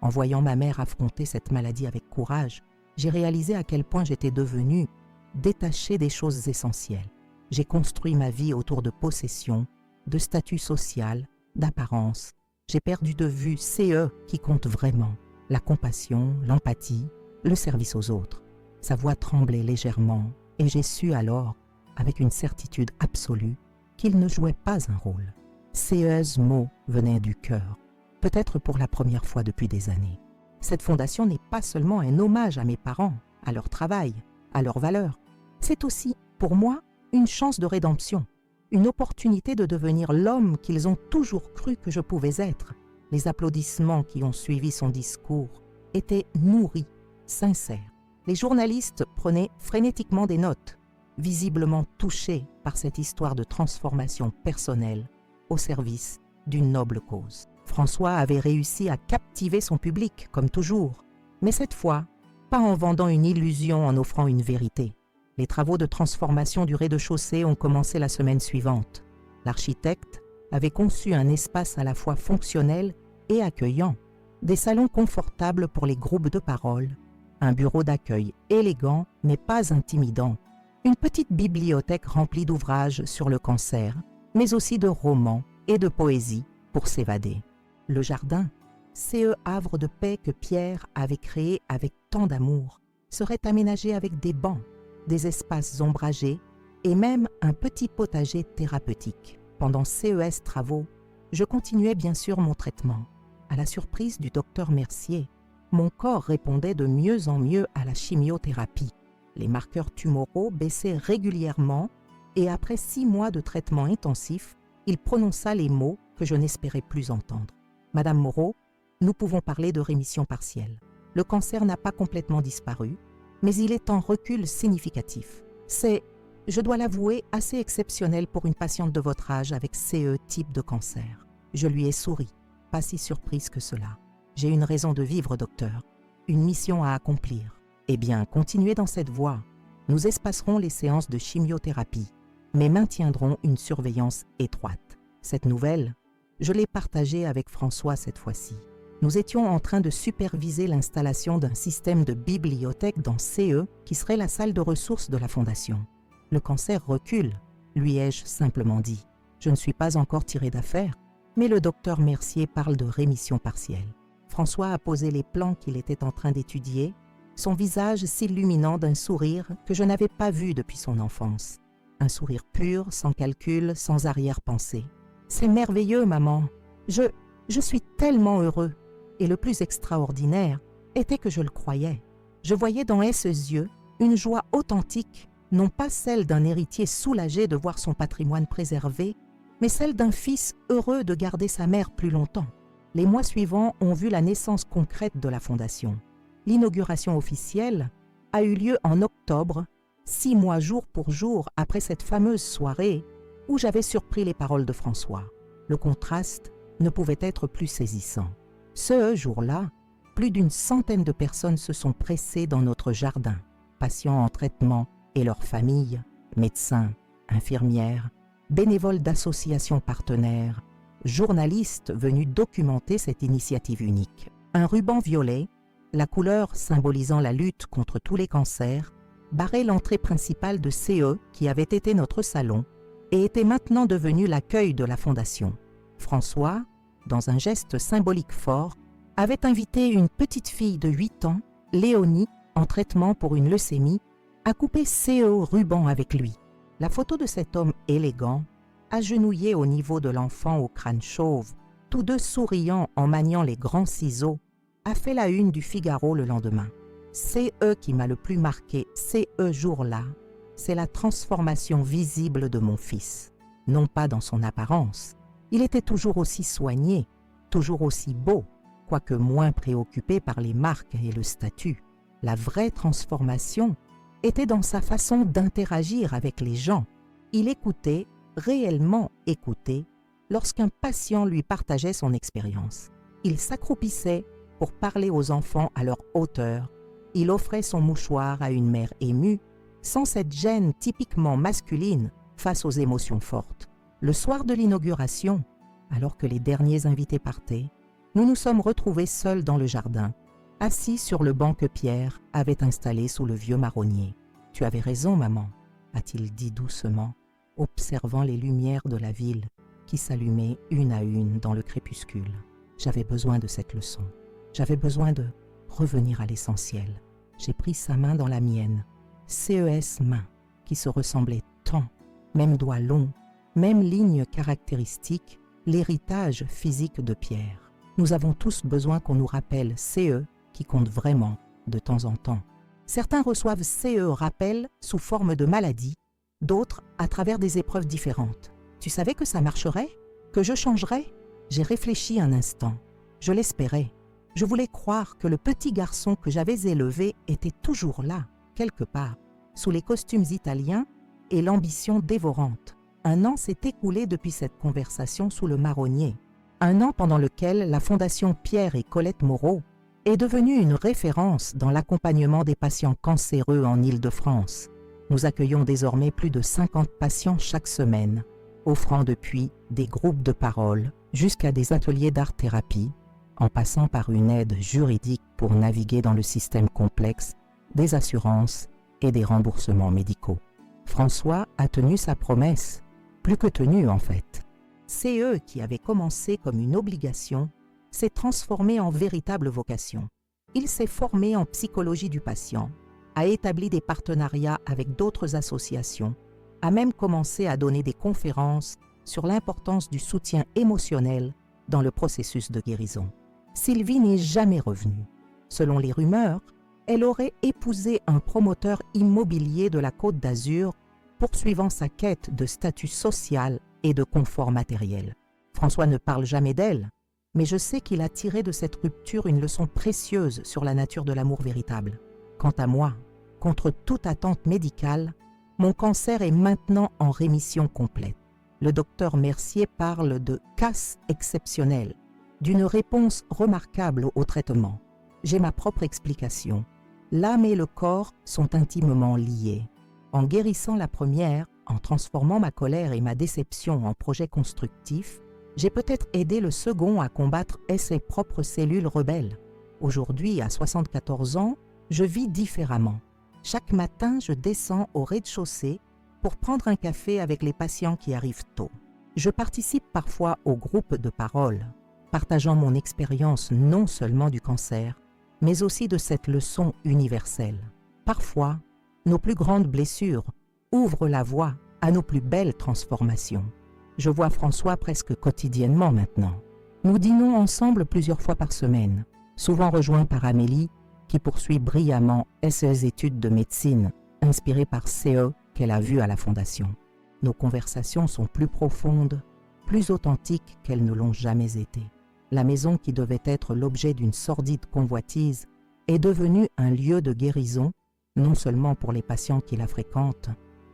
En voyant ma mère affronter cette maladie avec courage, j'ai réalisé à quel point j'étais devenue détachée des choses essentielles. J'ai construit ma vie autour de possession, de statut social, d'apparence. J'ai perdu de vue CE qui compte vraiment, la compassion, l'empathie, le service aux autres. Sa voix tremblait légèrement et j'ai su alors, avec une certitude absolue, qu'il ne jouait pas un rôle. Ces mots venaient du cœur, peut-être pour la première fois depuis des années. Cette fondation n'est pas seulement un hommage à mes parents, à leur travail, à leurs valeurs. C'est aussi, pour moi, une chance de rédemption, une opportunité de devenir l'homme qu'ils ont toujours cru que je pouvais être. Les applaudissements qui ont suivi son discours étaient nourris, sincères. Les journalistes prenaient frénétiquement des notes, visiblement touchés par cette histoire de transformation personnelle au service d'une noble cause. François avait réussi à captiver son public, comme toujours, mais cette fois, pas en vendant une illusion, en offrant une vérité. Les travaux de transformation du rez-de-chaussée ont commencé la semaine suivante. L'architecte avait conçu un espace à la fois fonctionnel et accueillant, des salons confortables pour les groupes de parole, un bureau d'accueil élégant mais pas intimidant, une petite bibliothèque remplie d'ouvrages sur le cancer, mais aussi de romans et de poésie pour s'évader. Le jardin, CE havre de paix que Pierre avait créé avec tant d'amour, serait aménagé avec des bancs, des espaces ombragés et même un petit potager thérapeutique. Pendant CES travaux, je continuais bien sûr mon traitement. À la surprise du docteur Mercier, mon corps répondait de mieux en mieux à la chimiothérapie. Les marqueurs tumoraux baissaient régulièrement et après 6 mois de traitement intensif, il prononça les mots que je n'espérais plus entendre. « Madame Moreau, nous pouvons parler de rémission partielle. Le cancer n'a pas complètement disparu, mais il est en recul significatif. C'est, je dois l'avouer, assez exceptionnel pour une patiente de votre âge avec CE type de cancer. » Je lui ai souri, pas si surprise que cela. « J'ai une raison de vivre, docteur, une mission à accomplir. Eh bien, continuez dans cette voie. Nous espacerons les séances de chimiothérapie, mais maintiendrons une surveillance étroite. » Cette nouvelle, je l'ai partagée avec François cette fois-ci. Nous étions en train de superviser l'installation d'un système de bibliothèque dans CE qui serait la salle de ressources de la Fondation. « Le cancer recule », lui ai-je simplement dit. Je ne suis pas encore tiré d'affaire, mais le docteur Mercier parle de rémission partielle. François a posé les plans qu'il était en train d'étudier, son visage s'illuminant d'un sourire que je n'avais pas vu depuis son enfance. Un sourire pur, sans calcul, sans arrière-pensée. « C'est merveilleux, maman. Je suis tellement heureux. » Et le plus extraordinaire était que je le croyais. Je voyais dans ses yeux une joie authentique, non pas celle d'un héritier soulagé de voir son patrimoine préservé, mais celle d'un fils heureux de garder sa mère plus longtemps. Les mois suivants ont vu la naissance concrète de la fondation. L'inauguration officielle a eu lieu en octobre, 6 mois jour pour jour après cette fameuse soirée où j'avais surpris les paroles de François. Le contraste ne pouvait être plus saisissant. Ce jour-là, plus d'une centaine de personnes se sont pressées dans notre jardin. Patients en traitement et leurs familles, médecins, infirmières, bénévoles d'associations partenaires, journalistes venus documenter cette initiative unique. Un ruban violet, la couleur symbolisant la lutte contre tous les cancers, barrait l'entrée principale de CE qui avait été notre salon et était maintenant devenu l'accueil de la fondation. François, dans un geste symbolique fort, avait invité une petite fille de 8 ans, Léonie, en traitement pour une leucémie, à couper CE ruban avec lui. La photo de cet homme élégant, agenouillé au niveau de l'enfant au crâne chauve, tous deux souriants en maniant les grands ciseaux, a fait la une du Figaro le lendemain. CE qui m'a le plus marqué, CE jour-là, c'est la transformation visible de mon fils. Non pas dans son apparence, il était toujours aussi soigné, toujours aussi beau, quoique moins préoccupé par les marques et le statut. La vraie transformation était dans sa façon d'interagir avec les gens. Il écoutait, réellement écoutait, lorsqu'un patient lui partageait son expérience. Il s'accroupissait pour parler aux enfants à leur hauteur. Il offrait son mouchoir à une mère émue, sans cette gêne typiquement masculine face aux émotions fortes. Le soir de l'inauguration, alors que les derniers invités partaient, nous nous sommes retrouvés seuls dans le jardin, assis sur le banc que Pierre avait installé sous le vieux marronnier. « Tu avais raison, maman », a-t-il dit doucement, observant les lumières de la ville qui s'allumaient une à une dans le crépuscule. J'avais besoin de cette leçon. J'avais besoin de revenir à l'essentiel. J'ai pris sa main dans la mienne, CES main, qui se ressemblait tant, même doigts longs, même ligne caractéristique, l'héritage physique de Pierre. Nous avons tous besoin qu'on nous rappelle CE qui compte vraiment de temps en temps. Certains reçoivent CE rappel sous forme de maladie, d'autres à travers des épreuves différentes. Tu savais que ça marcherait? Que je changerais? J'ai réfléchi un instant. Je l'espérais. Je voulais croire que le petit garçon que j'avais élevé était toujours là, quelque part, sous les costumes italiens et l'ambition dévorante. 1 an s'est écoulé depuis cette conversation sous le marronnier. 1 an pendant lequel la Fondation Pierre et Colette Moreau est devenue une référence dans l'accompagnement des patients cancéreux en Île-de-France. Nous accueillons désormais plus de 50 patients chaque semaine, offrant depuis des groupes de parole jusqu'à des ateliers d'art-thérapie, en passant par une aide juridique pour naviguer dans le système complexe des assurances et des remboursements médicaux. François a tenu sa promesse, plus que tenue en fait. CE qui avait commencé comme une obligation s'est transformé en véritable vocation. Il s'est formé en psychologie du patient, a établi des partenariats avec d'autres associations, a même commencé à donner des conférences sur l'importance du soutien émotionnel dans le processus de guérison. Sylvie n'est jamais revenue. Selon les rumeurs, elle aurait épousé un promoteur immobilier de la Côte d'Azur, poursuivant sa quête de statut social et de confort matériel. François ne parle jamais d'elle, mais je sais qu'il a tiré de cette rupture une leçon précieuse sur la nature de l'amour véritable. Quant à moi, contre toute attente médicale, mon cancer est maintenant en rémission complète. Le docteur Mercier parle de « casse exceptionnelle », d'une réponse remarquable au traitement. J'ai ma propre explication. L'âme et le corps sont intimement liés. En guérissant la première, en transformant ma colère et ma déception en projet constructif, j'ai peut-être aidé le second à combattre ses propres cellules rebelles. Aujourd'hui, à 74 ans, je vis différemment. Chaque matin, je descends au rez-de-chaussée pour prendre un café avec les patients qui arrivent tôt. Je participe parfois au groupe de parole, partageant mon expérience non seulement du cancer, mais aussi de cette leçon universelle. Parfois, nos plus grandes blessures ouvrent la voie à nos plus belles transformations. Je vois François presque quotidiennement maintenant. Nous dînons ensemble plusieurs fois par semaine, souvent rejoints par Amélie, qui poursuit brillamment ses études de médecine, inspirée par CE qu'elle a vu à la Fondation. Nos conversations sont plus profondes, plus authentiques qu'elles ne l'ont jamais été. La maison qui devait être l'objet d'une sordide convoitise est devenue un lieu de guérison, non seulement pour les patients qui la fréquentent,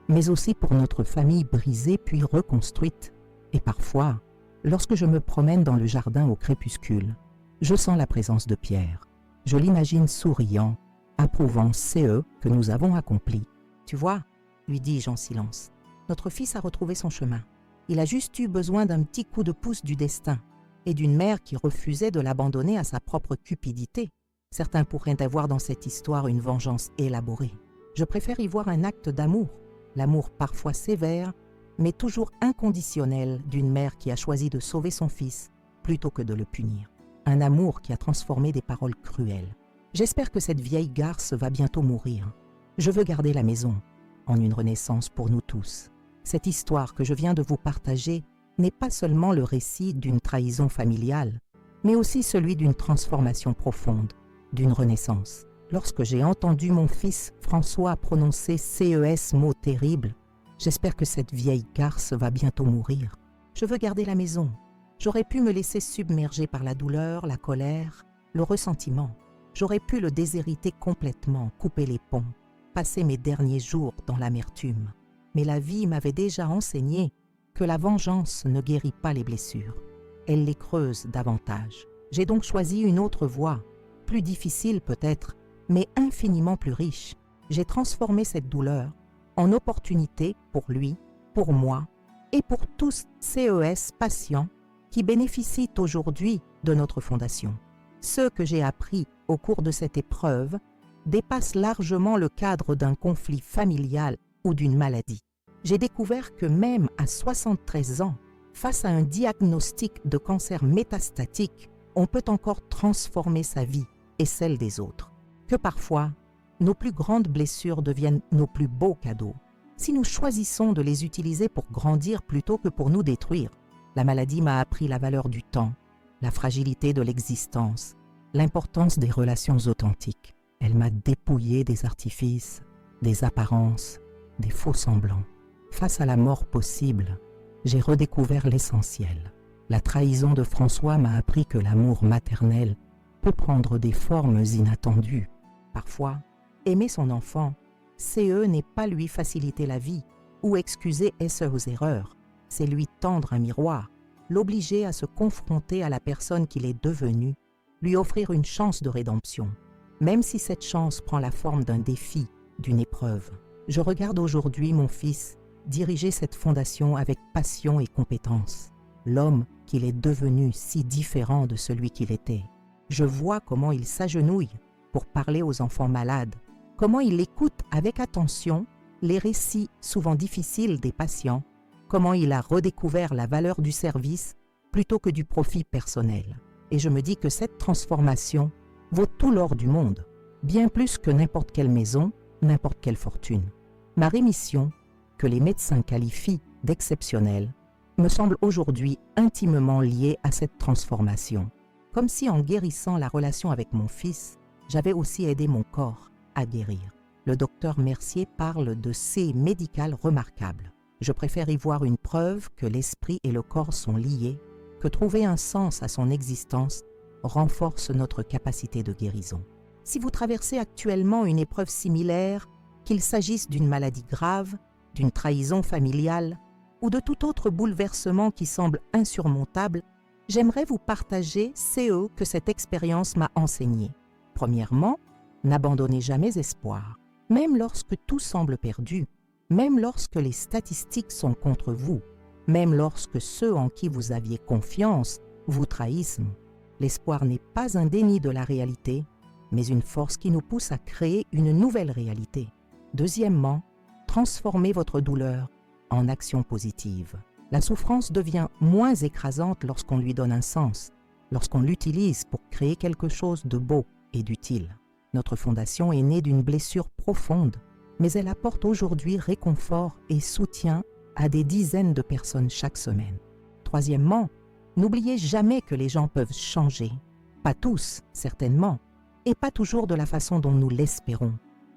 mais aussi pour notre famille brisée puis reconstruite. Et parfois, lorsque je me promène dans le jardin au crépuscule, je sens la présence de Pierre. Je l'imagine souriant, approuvant CE que nous avons accompli. « Tu vois » lui dis-je en silence, « notre fils a retrouvé son chemin. Il a juste eu besoin d'un petit coup de pouce du destin et d'une mère qui refusait de l'abandonner à sa propre cupidité. Certains pourraient avoir dans cette histoire une vengeance élaborée. Je préfère y voir un acte d'amour, l'amour parfois sévère, mais toujours inconditionnel d'une mère qui a choisi de sauver son fils plutôt que de le punir. Un amour qui a transformé des paroles cruelles. J'espère que cette vieille garce va bientôt mourir. Je veux garder la maison, en une renaissance pour nous tous. Cette histoire que je viens de vous partager n'est pas seulement le récit d'une trahison familiale, mais aussi celui d'une transformation profonde, d'une renaissance. Lorsque j'ai entendu mon fils François prononcer CES, mot terrible, j'espère que cette vieille garce va bientôt mourir. Je veux garder la maison. J'aurais pu me laisser submerger par la douleur, la colère, le ressentiment. J'aurais pu le déshériter complètement, couper les ponts, passer mes derniers jours dans l'amertume. Mais la vie m'avait déjà enseigné que la vengeance ne guérit pas les blessures. Elle les creuse davantage. J'ai donc choisi une autre voie, plus difficile peut-être, mais infiniment plus riche. J'ai transformé cette douleur en opportunité pour lui, pour moi et pour tous CES patients qui bénéficient aujourd'hui de notre fondation. Ce que j'ai appris au cours de cette épreuve dépasse largement le cadre d'un conflit familial ou d'une maladie. J'ai découvert que même à 73 ans, face à un diagnostic de cancer métastatique, on peut encore transformer sa vie et celle des autres. Que parfois, nos plus grandes blessures deviennent nos plus beaux cadeaux. Si nous choisissons de les utiliser pour grandir plutôt que pour nous détruire, la maladie m'a appris la valeur du temps, la fragilité de l'existence, l'importance des relations authentiques. Elle m'a dépouillé des artifices, des apparences, des faux semblants. Face à la mort possible, j'ai redécouvert l'essentiel. La trahison de François m'a appris que l'amour maternel peut prendre des formes inattendues. Parfois, aimer son enfant, CE n'est pas lui faciliter la vie ou excuser ses erreurs, c'est lui tendre un miroir, l'obliger à se confronter à la personne qu'il est devenue, lui offrir une chance de rédemption. Même si cette chance prend la forme d'un défi, d'une épreuve. Je regarde aujourd'hui mon fils diriger cette fondation avec passion et compétence. L'homme qu'il est devenu si différent de celui qu'il était. Je vois comment il s'agenouille pour parler aux enfants malades, comment il écoute avec attention les récits souvent difficiles des patients, comment il a redécouvert la valeur du service plutôt que du profit personnel. Et je me dis que cette transformation vaut tout l'or du monde, bien plus que n'importe quelle maison, n'importe quelle fortune. Ma rémission, que les médecins qualifient d'exceptionnelle, me semble aujourd'hui intimement liée à cette transformation. Comme si en guérissant la relation avec mon fils, j'avais aussi aidé mon corps à guérir. Le docteur Mercier parle de C médical remarquable. Je préfère y voir une preuve que l'esprit et le corps sont liés, que trouver un sens à son existence renforce notre capacité de guérison. Si vous traversez actuellement une épreuve similaire, qu'il s'agisse d'une maladie grave, d'une trahison familiale ou de tout autre bouleversement qui semble insurmontable, j'aimerais vous partager CE que cette expérience m'a enseigné. Premièrement, n'abandonnez jamais espoir, même lorsque tout semble perdu, même lorsque les statistiques sont contre vous, même lorsque ceux en qui vous aviez confiance vous trahissent. L'espoir n'est pas un déni de la réalité, mais une force qui nous pousse à créer une nouvelle réalité. Deuxièmement, transformez votre douleur en action positive. La souffrance devient moins écrasante lorsqu'on lui donne un sens, lorsqu'on l'utilise pour créer quelque chose de beau et d'utile. Notre fondation est née d'une blessure profonde, mais elle apporte aujourd'hui réconfort et soutien à des dizaines de personnes chaque semaine. Troisièmement, n'oubliez jamais que les gens peuvent changer. Pas tous, certainement, et pas toujours de la façon dont nous l'espérons.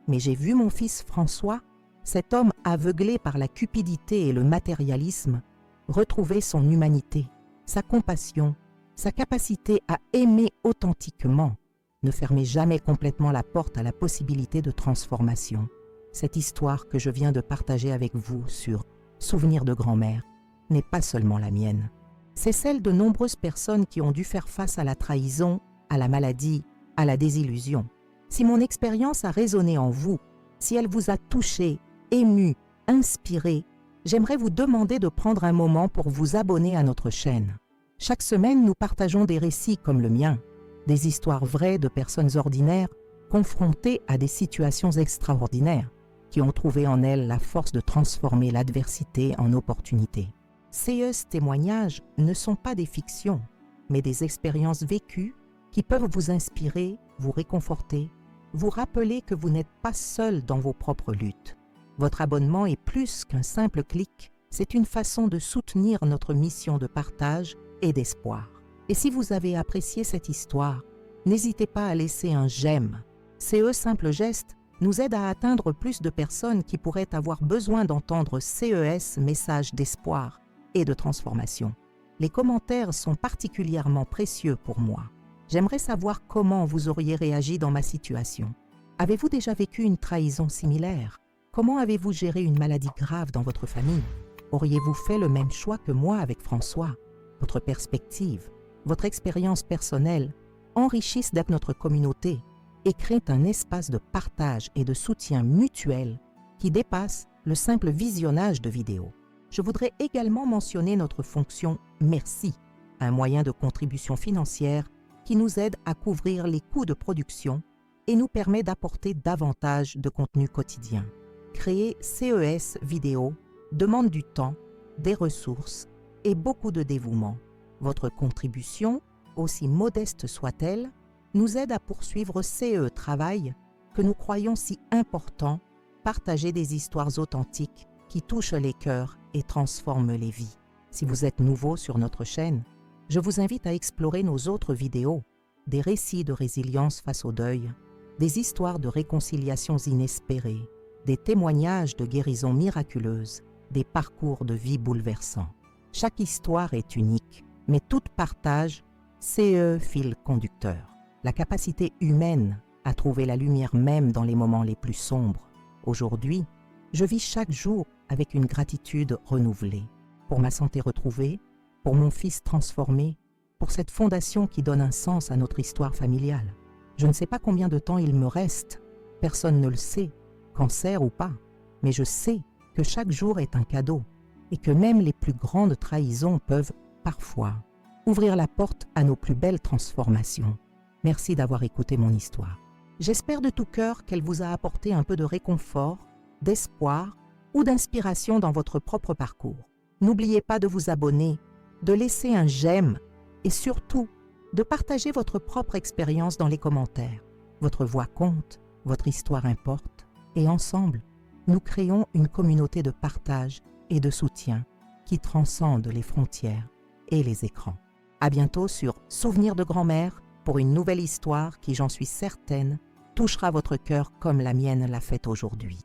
Mais j'ai vu mon fils François, cet homme aveuglé par la cupidité et le matérialisme, retrouver son humanité, sa compassion, sa capacité à aimer authentiquement. Ne fermez jamais complètement la porte à la possibilité de transformation. Cette histoire que je viens de partager avec vous sur Souvenirs de grand-mère n'est pas seulement la mienne. C'est celle de nombreuses personnes qui ont dû faire face à la trahison, à la maladie, à la désillusion. Si mon expérience a résonné en vous, si elle vous a touché, ému, inspiré, j'aimerais vous demander de prendre un moment pour vous abonner à notre chaîne. Chaque semaine, nous partageons des récits comme le mien, des histoires vraies de personnes ordinaires confrontées à des situations extraordinaires qui ont trouvé en elles la force de transformer l'adversité en opportunité. Ces témoignages ne sont pas des fictions, mais des expériences vécues qui peuvent vous inspirer, vous réconforter, vous rappeler que vous n'êtes pas seul dans vos propres luttes. Votre abonnement est plus qu'un simple clic, c'est une façon de soutenir notre mission de partage et d'espoir. Et si vous avez apprécié cette histoire, n'hésitez pas à laisser un j'aime. Ces simples gestes nous aident à atteindre plus de personnes qui pourraient avoir besoin d'entendre ces messages d'espoir et de transformation. Les commentaires sont particulièrement précieux pour moi. J'aimerais savoir comment vous auriez réagi dans ma situation. Avez-vous déjà vécu une trahison similaire? Comment avez-vous géré une maladie grave dans votre famille? Auriez-vous fait le même choix que moi avec François? Votre perspective, votre expérience personnelle enrichissent notre communauté et créent un espace de partage et de soutien mutuel qui dépasse le simple visionnage de vidéos. Je voudrais également mentionner notre fonction Merci, un moyen de contribution financière qui nous aide à couvrir les coûts de production et nous permet d'apporter davantage de contenu quotidien. Créer CES vidéo demande du temps, des ressources et beaucoup de dévouement. Votre contribution, aussi modeste soit-elle, nous aide à poursuivre travail que nous croyons si important, partager des histoires authentiques qui touchent les cœurs et transforment les vies. Si vous êtes nouveau sur notre chaîne, je vous invite à explorer nos autres vidéos, des récits de résilience face au deuil, des histoires de réconciliations inespérées, des témoignages de guérisons miraculeuses, des parcours de vie bouleversants. Chaque histoire est unique, mais toute partage fil conducteur. La capacité humaine à trouver la lumière même dans les moments les plus sombres. Aujourd'hui, je vis chaque jour avec une gratitude renouvelée. Pour ma santé retrouvée, pour mon fils transformé, pour cette fondation qui donne un sens à notre histoire familiale. Je ne sais pas combien de temps il me reste, personne ne le sait, cancer ou pas, mais je sais que chaque jour est un cadeau et que même les plus grandes trahisons peuvent, parfois, ouvrir la porte à nos plus belles transformations. Merci d'avoir écouté mon histoire. J'espère de tout cœur qu'elle vous a apporté un peu de réconfort, d'espoir ou d'inspiration dans votre propre parcours. N'oubliez pas de vous abonner, de laisser un j'aime et surtout de partager votre propre expérience dans les commentaires. Votre voix compte, votre histoire importe et ensemble, nous créons une communauté de partage et de soutien qui transcende les frontières et les écrans. À bientôt sur Souvenirs de grand-mère pour une nouvelle histoire qui, j'en suis certaine, touchera votre cœur comme la mienne l'a fait aujourd'hui.